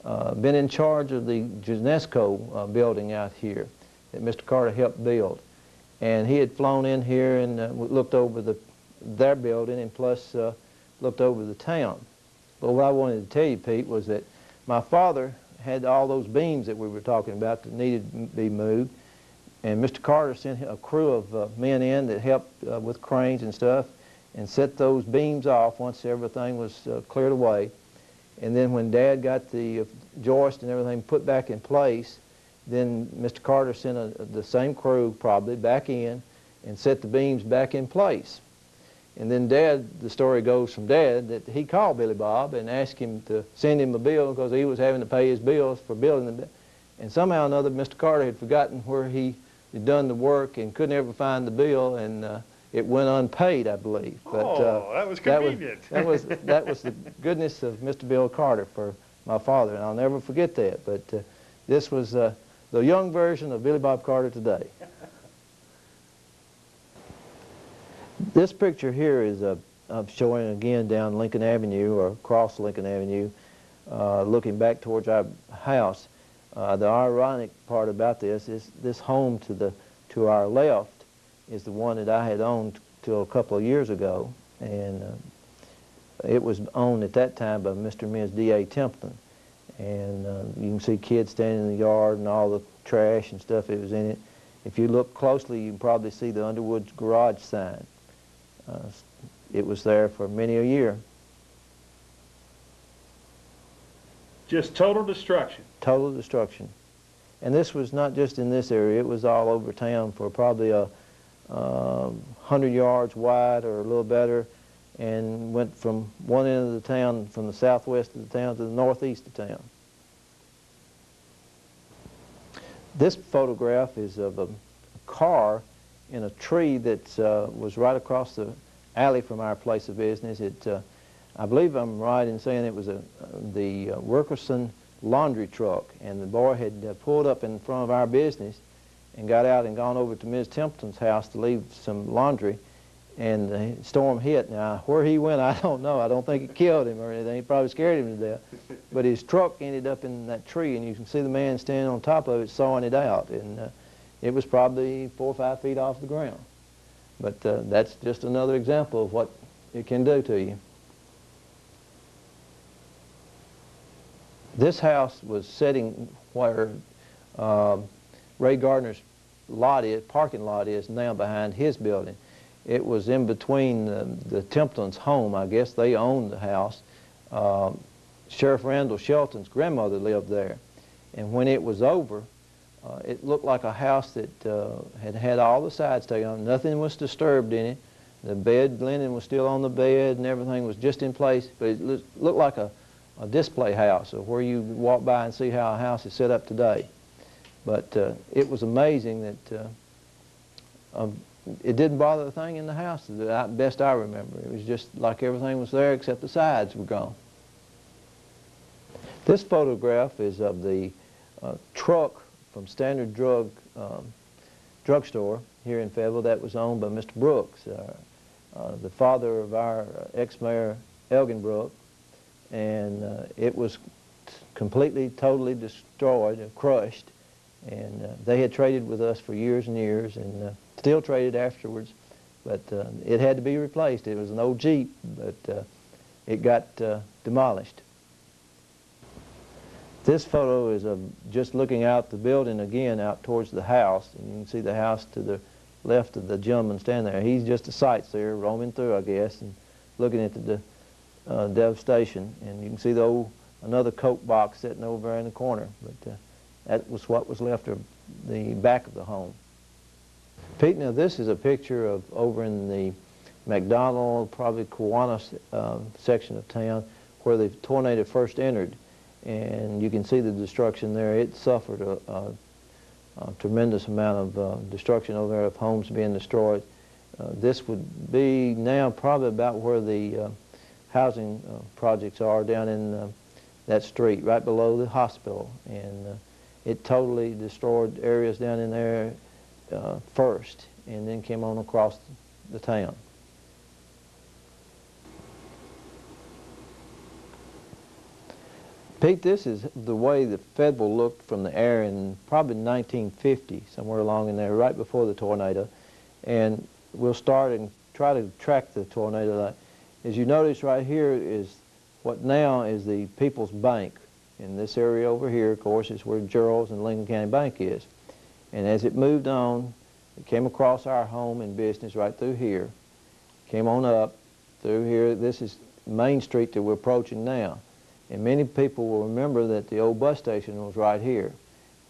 Speaker 7: been in charge of the UNESCO building out here that Mr. Carter helped build. And he had flown in here and looked over their building, and plus looked over the town. But what I wanted to tell you, Pete, was that my father had all those beams that we were talking about that needed to be moved, and Mr. Carter sent a crew of men in that helped with cranes and stuff and set those beams off once everything was cleared away. And then when Dad got the joist and everything put back in place, then Mr. Carter sent the same crew probably back in and set the beams back in place. And then Dad, the story goes from Dad that he called Billy Bob and asked him to send him a bill because he was having to pay his bills for building the. And somehow or another, Mr. Carter had forgotten where he had done the work and couldn't ever find the bill, and it went unpaid, I believe. But,
Speaker 1: that was convenient.
Speaker 7: That was the goodness of Mr. Bill Carter for my father, and I'll never forget that. But this was the young version of Billy Bob Carter today. This picture here is I'm showing again down Lincoln Avenue or across Lincoln Avenue, looking back towards our house. The ironic part about this is this home to our left is the one that I had owned till a couple of years ago, and it was owned at that time by Mr. and Ms. D.A. Templeton. And you can see kids standing in the yard and all the trash and stuff that was in it. If you look closely, you can probably see the Underwood's garage sign. It was there for many a year.
Speaker 1: Just total destruction.
Speaker 7: Total destruction. And this was not just in this area, it was all over town for probably 100 yards wide or a little better, and went from one end of the town, from the southwest of the town to the northeast of town. This photograph is of a car in a tree that was right across the alley from our place of business. I believe I'm right in saying it was the Wilkerson laundry truck, and the boy had pulled up in front of our business and got out and gone over to Ms. Templeton's house to leave some laundry, and the storm hit. Now, where he went, I don't know. I don't think it killed him or anything. It probably scared him to death. But his truck ended up in that tree, and you can see the man standing on top of it sawing it out, and it was probably 4 or 5 feet off the ground. But that's just another example of what it can do to you. This house was sitting where Ray Gardner's parking lot is now behind his building. It was in between the Templeton's home. I guess they owned the house. Sheriff Randall Shelton's grandmother lived there. And when it was over, it looked like a house that had all the sides taken off. Nothing was disturbed in it. The bed linen was still on the bed and everything was just in place. But it looked like a display house, or where you walk by and see how a house is set up today. But it was amazing that it didn't bother a thing in the house, best I remember. It was just like everything was there except the sides were gone. This photograph is of the truck from Standard Drugstore here in Fayetteville that was owned by Mr. Brooks, the father of our ex-mayor Elgin Brooks. And it was completely, totally destroyed and crushed. And they had traded with us for years and years, and still traded afterwards. But it had to be replaced. It was an old Jeep, but it got demolished. This photo is of just looking out the building again, out towards the house. And you can see the house to the left of the gentleman standing there. He's just a sightseer, roaming through, I guess, and looking at the devastation. And you can see another Coke box sitting over there in the corner. But that was what was left of the back of the home. Pete, now this is a picture of over in the McDonald, probably Kiwanis section of town, where the tornado first entered. And you can see the destruction there. It suffered a tremendous amount of destruction over there of homes being destroyed. This would be now probably about where the housing projects are down in that street, right below the hospital. And it totally destroyed areas down in there first, and then came on across the town. Pete, this is the way the Fayetteville looked from the air in probably 1950, somewhere along in there, right before the tornado. And we'll start and try to track the tornado. As you notice right here is what now is the People's Bank. In this area over here, of course, is where Gerald's and Lincoln County Bank is. And as it moved on, it came across our home and business right through here, came on up through here. This is Main Street that we're approaching now. And many people will remember that the old bus station was right here.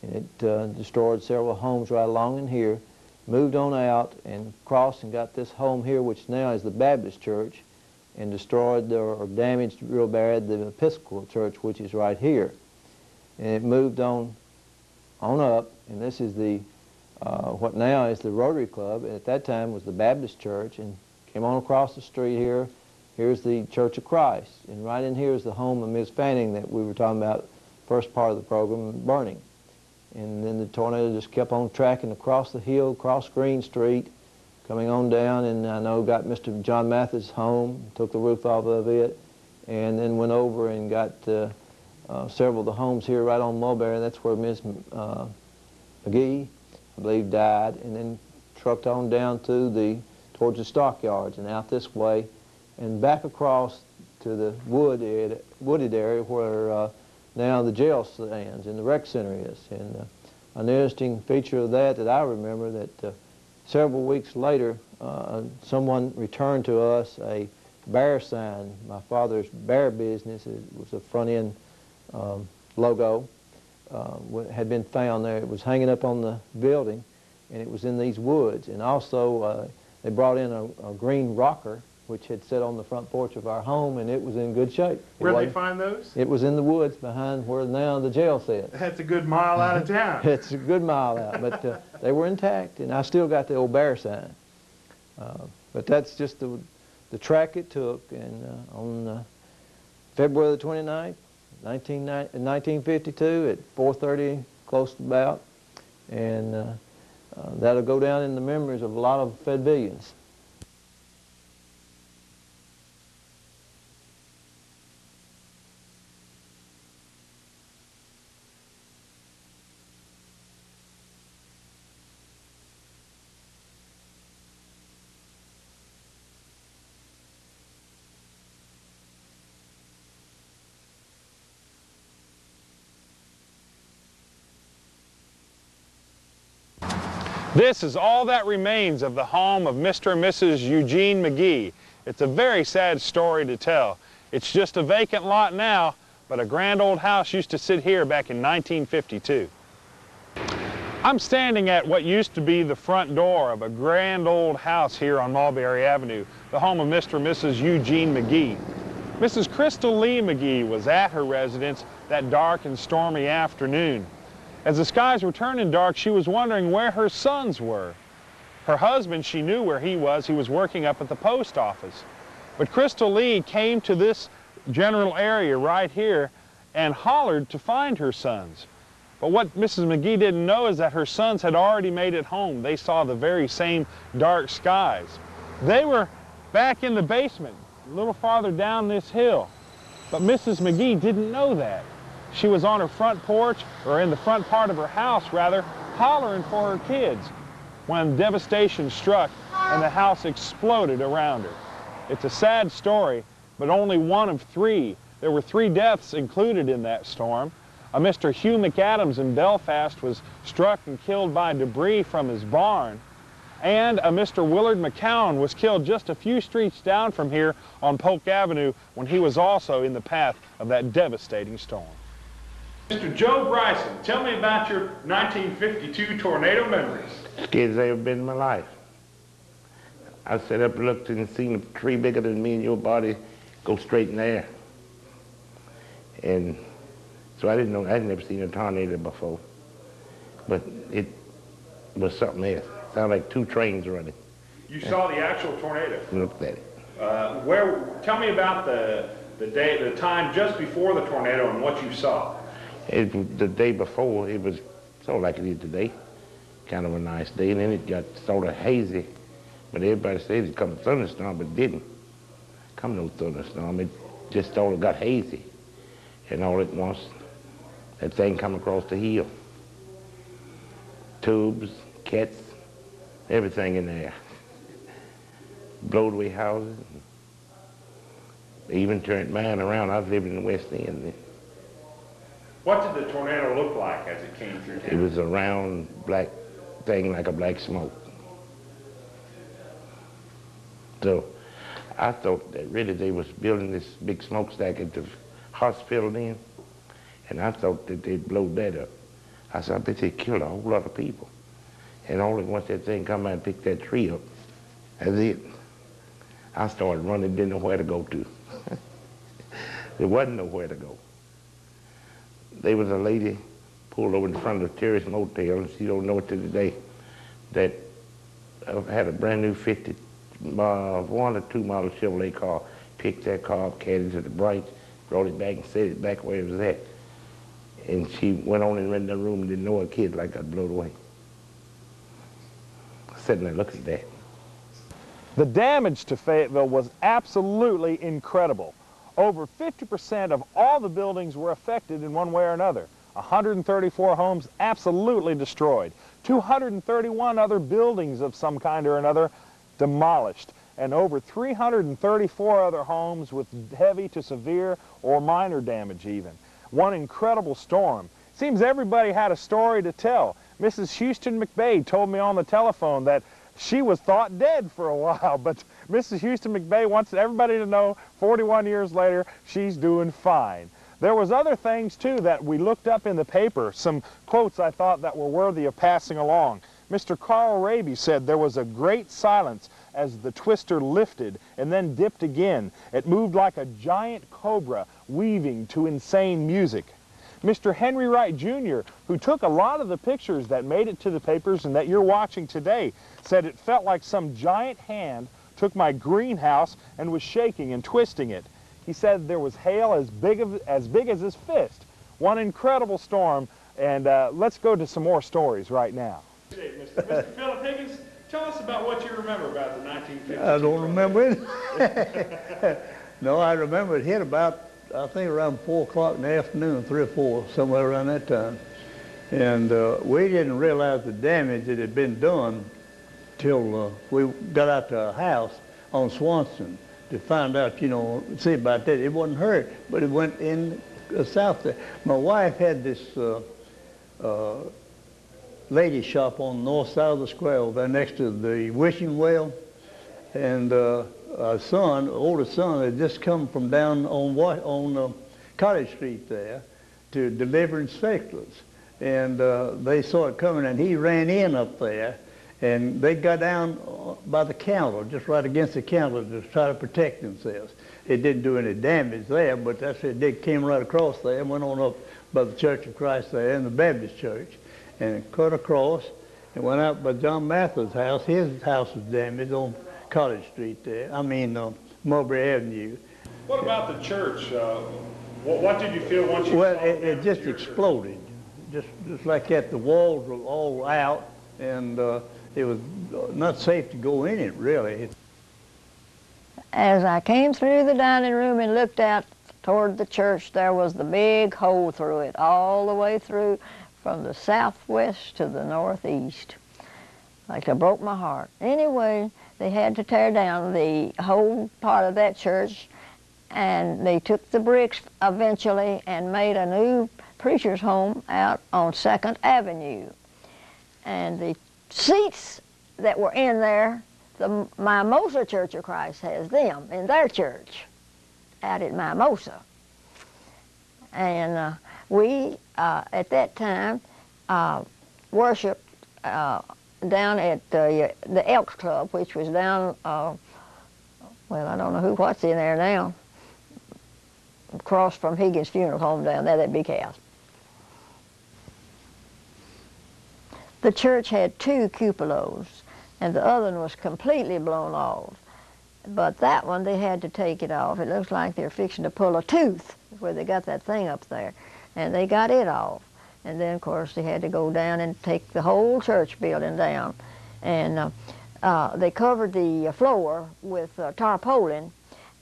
Speaker 7: And it destroyed several homes right along in here, moved on out and crossed and got this home here, which now is the Baptist church, and destroyed or damaged real bad the Episcopal church, which is right here. And it moved on up, and this is the what now is the Rotary Club, and at that time was the Baptist church, and came on across the street here. Here's the Church of Christ, and right in here is the home of Ms. Fanning that we were talking about first part of the program, burning. And then the tornado just kept on tracking across the hill, across Green Street, coming on down, and I know got Mr. John Mathis' home, took the roof off of it, and then went over and got several of the homes here right on Mulberry. That's where Ms. McGee, I believe, died, and then trucked on down to towards the stockyards and out this way, and back across to the wooded area where now the jail stands and the rec center is. And an interesting feature of that I remember that several weeks later, someone returned to us a bear sign. My father's bear business, it was a front-end logo, had been found there. It was hanging up on the building, and it was in these woods. And also, they brought in a green rocker, which had sat on the front porch of our home, and it was in good shape.
Speaker 1: Where'd they find those?
Speaker 7: It was in the woods behind where now the jail sits.
Speaker 1: That's a good mile out of town.
Speaker 7: It's a good mile out, but they were intact, and I still got the old bear sign. But that's just the track it took, and on February the 29th, 1952 at 4:30, close to about, and that'll go down in the memories of a lot of Fayettevillians.
Speaker 1: This is all that remains of the home of Mr. and Mrs. Eugene McGee. It's a very sad story to tell. It's just a vacant lot now, but a grand old house used to sit here back in 1952. I'm standing at what used to be the front door of a grand old house here on Mulberry Avenue, the home of Mr. and Mrs. Eugene McGee. Mrs. Crystal Lee McGee was at her residence that dark and stormy afternoon. As the skies were turning dark, she was wondering where her sons were. Her husband, she knew where he was. He was working up at the post office. But Crystal Lee came to this general area right here and hollered to find her sons. But what Mrs. McGee didn't know is that her sons had already made it home. They saw the very same dark skies. They were back in the basement, a little farther down this hill. But Mrs. McGee didn't know that. She was on her front porch, or in the front part of her house, rather, hollering for her kids when devastation struck and the house exploded around her. It's a sad story, but only one of three. There were 3 deaths included in that storm. A Mr. Hugh McAdams in Belfast was struck and killed by debris from his barn. And a Mr. Willard McCown was killed just a few streets down from here on Polk Avenue when he was also in the path of that devastating storm. Mr. Joe Bryson, tell me about your 1952 tornado memories.
Speaker 8: Scariest day I've been in my life. I sat up and looked and seen a tree bigger than me and your body go straight in the air. And so I didn't know, I'd never seen a tornado before. But it was something else. It sounded like two trains running.
Speaker 1: You saw the actual tornado?
Speaker 8: Looked at it.
Speaker 1: Tell me about the time just before the tornado and what you saw.
Speaker 8: The day before, it was sort of like it is today. Kind of a nice day, and then it got sort of hazy. But everybody said it come a thunderstorm, but it didn't come no thunderstorm. It just sort of got hazy. And all at once, that thing come across the hill. Tubes, cats, everything in there. Blowed away houses. They even turned mine around. I was living in the West End.
Speaker 1: What did the tornado look like as it came through town?
Speaker 8: It was a round black thing like a black smoke. So I thought that really they was building this big smokestack at the hospital then, and I thought that they'd blow that up. I said, I bet they killed a whole lot of people. And only once that thing come out and picked that tree up, that's it. I started running, didn't know where to go to. There wasn't nowhere to go. There was a lady pulled over in front of the Terrace Motel, and she don't know it to today, that had a brand new 1 or 2 model Chevrolet car, picked that car up, carried it to the Bright, brought it back and set it back where it was at. And she went on and ran in the room and didn't know her kid like got blown away. Sitting there looking at that.
Speaker 1: The damage to Fayetteville was absolutely incredible. Over 50% of all the buildings were affected in one way or another. 134 homes absolutely destroyed. 231 other buildings of some kind or another demolished. And over 334 other homes with heavy to severe or minor damage even. One incredible storm. Seems everybody had a story to tell. Mrs. Houston McBay told me on the telephone that she was thought dead for a while, but Mrs. Houston McBay wants everybody to know 41 years later, she's doing fine. There was other things, too, that we looked up in the paper, some quotes I thought that were worthy of passing along. Mr. Carl Raby said there was a great silence as the twister lifted and then dipped again. It moved like a giant cobra weaving to insane music. Mr. Henry Wright Jr., who took a lot of the pictures that made it to the papers and that you're watching today, said it felt like some giant hand took my greenhouse and was shaking and twisting it. He said there was hail as big as his fist. One incredible storm, and let's go to some more stories right now. Mr. Philip Higgins, tell us about what you remember about the 1950s.
Speaker 9: I don't remember it. No, I remember it hit about, I think around 4 o'clock in the afternoon, 3 or 4, somewhere around that time. And we didn't realize the damage that had been done till we got out to our house on Swanson to find out, you know, see about that. It wasn't hurt, but it went in south there. My wife had this lady shop on the north side of the square over there next to the wishing well. And our son, oldest son, had just come from down on Cottage Street there to Deliverance Specklers. And they saw it coming, and he ran in up there, and they got down by the counter, just right against the counter to try to protect themselves. It didn't do any damage there, but that's it. They came right across there and went on up by the Church of Christ there and the Baptist church, and cut across and went out by John Mather's house. His house was damaged on Cottage Street there. I mean, Mulberry Avenue.
Speaker 1: What about the church? What did you feel once you
Speaker 9: saw
Speaker 1: it?
Speaker 9: Well, it just exploded. Just like that, the walls were all out, and it was not safe to go in it, really.
Speaker 4: As I came through the dining room and looked out toward the church, there was the big hole through it, all the way through from the southwest to the northeast. Like it broke my heart. Anyway, they had to tear down the whole part of that church, and they took the bricks eventually and made a new preacher's home out on 2nd Avenue. And the seats that were in there, the Mimosa Church of Christ has them in their church out at Mimosa. And we, at that time, worshiped down at the Elks Club, which was down, well, I don't know what's in there now, across from Higgins Funeral Home down there, that big house. The church had 2 cupolas, and the other one was completely blown off. But that one, they had to take it off. It looks like they're fixing to pull a tooth where they got that thing up there. And they got it off. And then, of course, they had to go down and take the whole church building down. And they covered the floor with tarpaulin,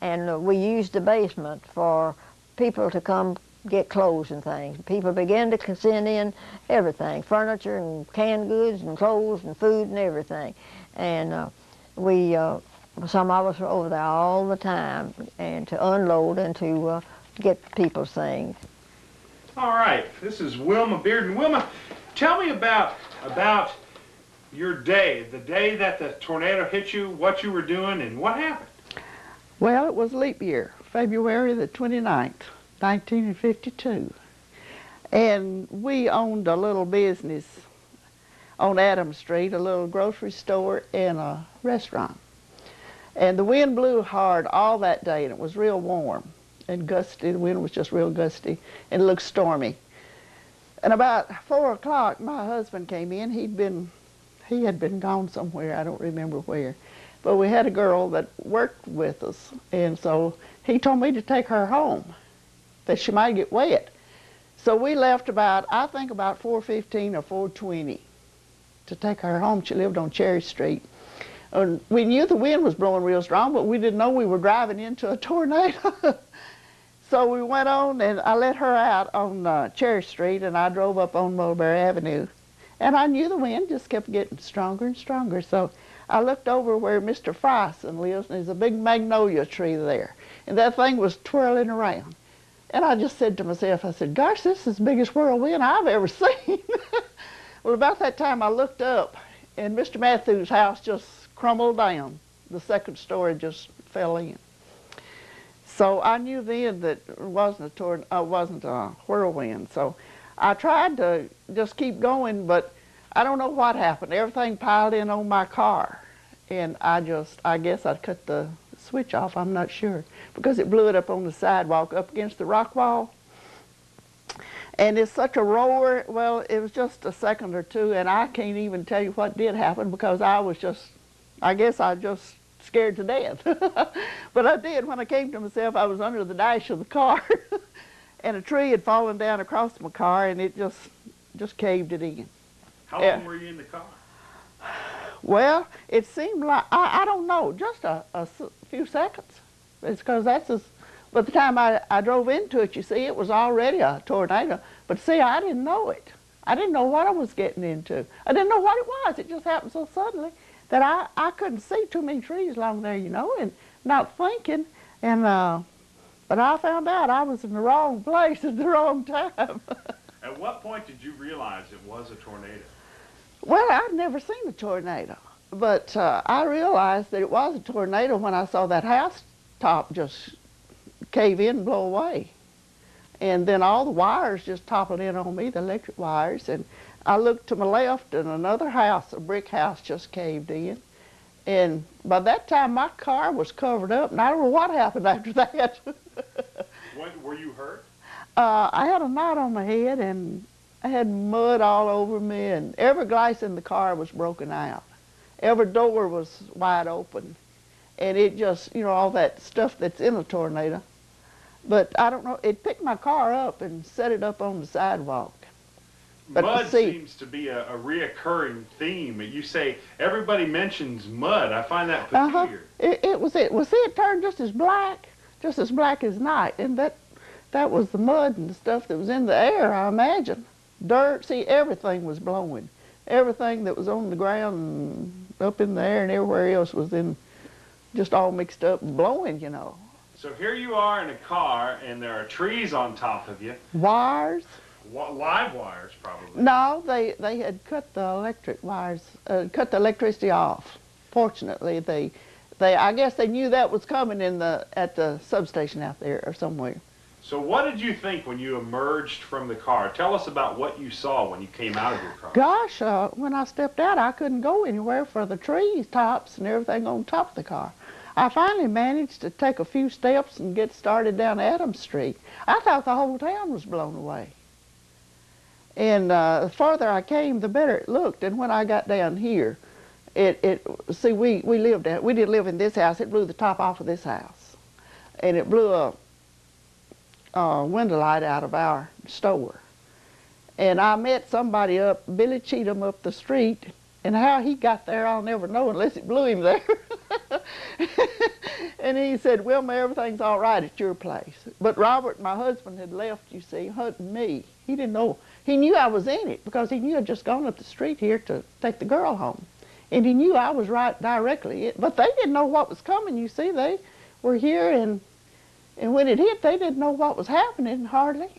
Speaker 4: and we used the basement for people to come get clothes and things. People began to send in everything, furniture and canned goods and clothes and food and everything. And some of us were over there all the time, and to unload and to get people's things.
Speaker 1: All right, this is Wilma Bearden. Wilma, tell me about your day, the day that the tornado hit you, what you were doing, and what happened.
Speaker 10: Well, it was leap year, February the 29th, 1952. And we owned a little business on Adams Street, a little grocery store and a restaurant. And the wind blew hard all that day, and it was real warm and gusty. The wind was just real gusty, and it looked stormy. And about 4 o'clock, my husband came in. He had been gone somewhere, I don't remember where. But we had a girl that worked with us, and so he told me to take her home, that she might get wet. So we left about, I think about 4:15 or 4:20 to take her home. She lived on Cherry Street. And we knew the wind was blowing real strong, but we didn't know we were driving into a tornado. So we went on, and I let her out on Cherry Street, and I drove up on Mulberry Avenue. And I knew the wind just kept getting stronger and stronger. So I looked over where Mr. Frison lives, and there's a big magnolia tree there. And that thing was twirling around. And I just said to myself, I said, gosh, this is the biggest whirlwind I've ever seen. Well, about that time I looked up, and Mr. Matthews' house just crumbled down. The second story just fell in. So I knew then that it wasn't a whirlwind. So I tried to just keep going, but I don't know what happened. Everything piled in on my car. And I guess I cut the switch off, I'm not sure, because it blew it up on the sidewalk up against the rock wall. And it's such a roar. Well, it was just a second or two, and I can't even tell you what did happen, because I guess I just scared to death. But I did. When I came to myself, I was under the dash of the car, and a tree had fallen down across my car, and it just caved it in.
Speaker 1: How long were you in the car?
Speaker 10: Well, it seemed like, I don't know, just a few seconds. It's because by the time I drove into it, you see, it was already a tornado. But see, I didn't know it. I didn't know what I was getting into. I didn't know what it was. It just happened so suddenly that I couldn't see too many trees along there, you know, and not thinking. And but I found out I was in the wrong place at the wrong time.
Speaker 1: At what point did you realize it was a tornado?
Speaker 10: Well, I'd never seen a tornado, but I realized that it was a tornado when I saw that house top just cave in and blow away. And then all the wires just toppled in on me, the electric wires, and I looked to my left and another house, a brick house, just caved in. And by that time, my car was covered up, and I don't know what happened after that.
Speaker 1: Were you hurt?
Speaker 10: I had a knot on my head, and I had mud all over me, and every glass in the car was broken out. Every door was wide open, and it just, you know, all that stuff that's in a tornado. But I don't know, it picked my car up and set it up on the sidewalk. But
Speaker 1: mud seems to be a reoccurring theme. You say everybody mentions mud. I find that peculiar.
Speaker 10: It was it. Well, see, it turned just as black as night, and that was the mud and the stuff that was in the air, I imagine. Dirt, see, everything was blowing. Everything that was on the ground and up in the air and everywhere else was just all mixed up and blowing, you know.
Speaker 1: So here you are in a car, and there are trees on top of you.
Speaker 10: Wires.
Speaker 1: Live wires, probably.
Speaker 10: No, they had cut the electric wires, cut the electricity off. Fortunately, I guess they knew that was coming at the substation out there or somewhere.
Speaker 1: So what did you think when you emerged from the car? Tell us about what you saw when you came out of your car.
Speaker 10: Gosh, when I stepped out, I couldn't go anywhere for the tree tops and everything on top of the car. I finally managed to take a few steps and get started down Adams Street. I thought the whole town was blown away. And the farther I came, the better it looked. And when I got down here, see, we didn't live in this house. It blew the top off of this house. And it blew a window light out of our store. And I met somebody up, Billy Cheatham, up the street, and how he got there I'll never know unless it blew him there. And he said, Wilma, everything's all right at your place. But Robert, my husband, had left, you see, hunting me. He didn't know. He knew I was in it because he knew I'd just gone up the street here to take the girl home. And he knew I was right directly. But they didn't know what was coming, you see. They were here, and when it hit, they didn't know what was happening, hardly.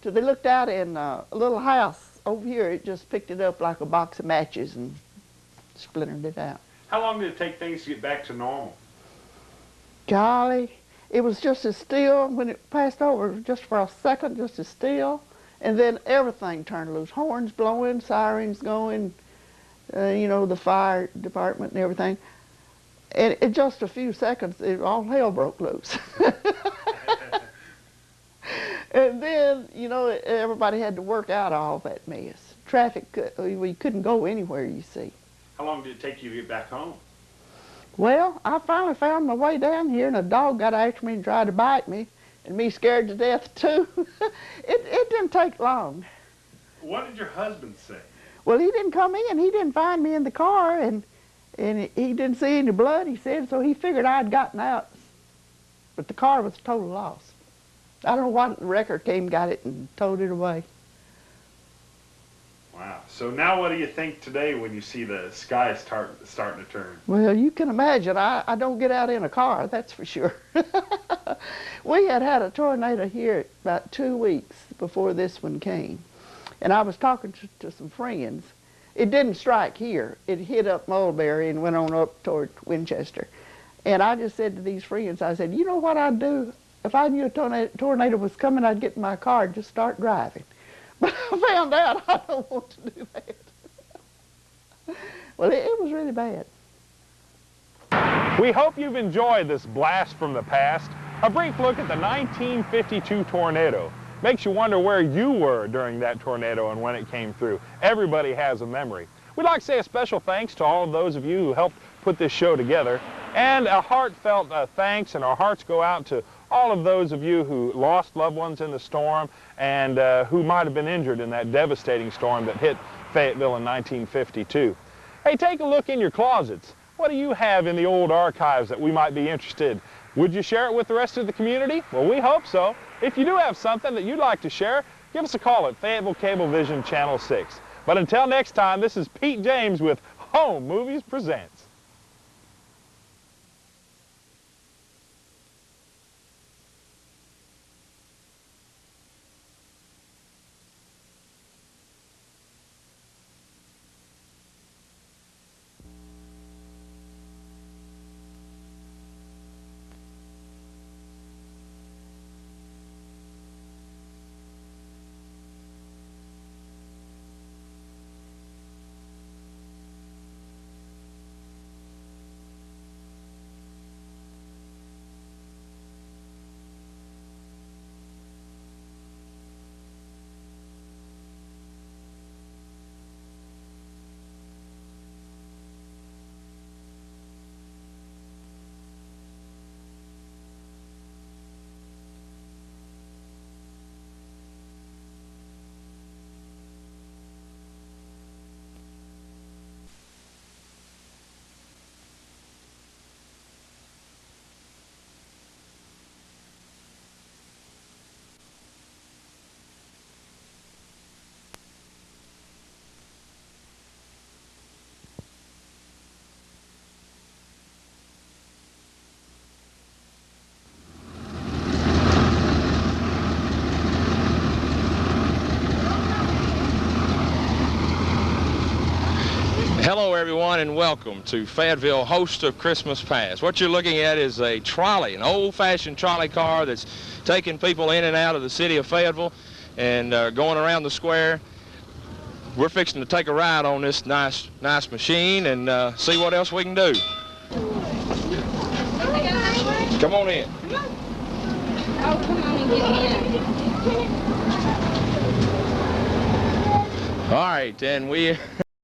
Speaker 10: So they looked out in a little house over here. It just picked it up like a box of matches and splintered it out.
Speaker 1: How long did it take things to get back to normal?
Speaker 10: Golly, it was just as still when it passed over, just for a second, just as still. And then everything turned loose. Horns blowing, sirens going, you know, the fire department and everything. And in just a few seconds, all hell broke loose. And then, you know, everybody had to work out all that mess. Traffic, we couldn't go anywhere, you see.
Speaker 1: How long did it take you to get back home?
Speaker 10: Well, I finally found my way down here, and a dog got after me and tried to bite me, and me scared to death, too. It didn't take long.
Speaker 1: What did your husband say?
Speaker 10: Well, he didn't come in. He didn't find me in the car, and he didn't see any blood, he said, so he figured I'd gotten out. But the car was a total loss. I don't know what wrecker came, got it, and towed it away.
Speaker 1: Wow. So now what do you think today when you see the sky starting to turn?
Speaker 10: Well, you can imagine. I don't get out in a car, that's for sure. We had a tornado here about 2 weeks before this one came. And I was talking to some friends. It didn't strike here. It hit up Mulberry and went on up toward Winchester. And I just said to these friends, I said, you know what I'd do? If I knew a tornado was coming, I'd get in my car and just start driving. But I found out I don't want to do that. Well, it was really bad.
Speaker 1: We hope you've enjoyed this blast from the past. A brief look at the 1952 tornado. Makes you wonder where you were during that tornado and when it came through. Everybody has a memory. We'd like to say a special thanks to all of those of you who helped put this show together. And a heartfelt thanks, and our hearts go out to all of those of you who lost loved ones in the storm and who might have been injured in that devastating storm that hit Fayetteville in 1952. Hey, take a look in your closets. What do you have in the old archives that we might be interested? Would you share it with the rest of the community? Well, we hope so. If you do have something that you'd like to share, give us a call at Fayetteville Cablevision Channel 6. But until next time, this is Pete James with Home Movies Presents.
Speaker 11: everyone, and welcome to Fayetteville Host of Christmas Past. What you're looking at is a trolley, an old-fashioned trolley car that's taking people in and out of the city of Fayetteville and going around the square. We're fixing to take a ride on this nice machine and see what else we can do. Come on in.
Speaker 12: Oh, come on and get in.
Speaker 11: All right, and we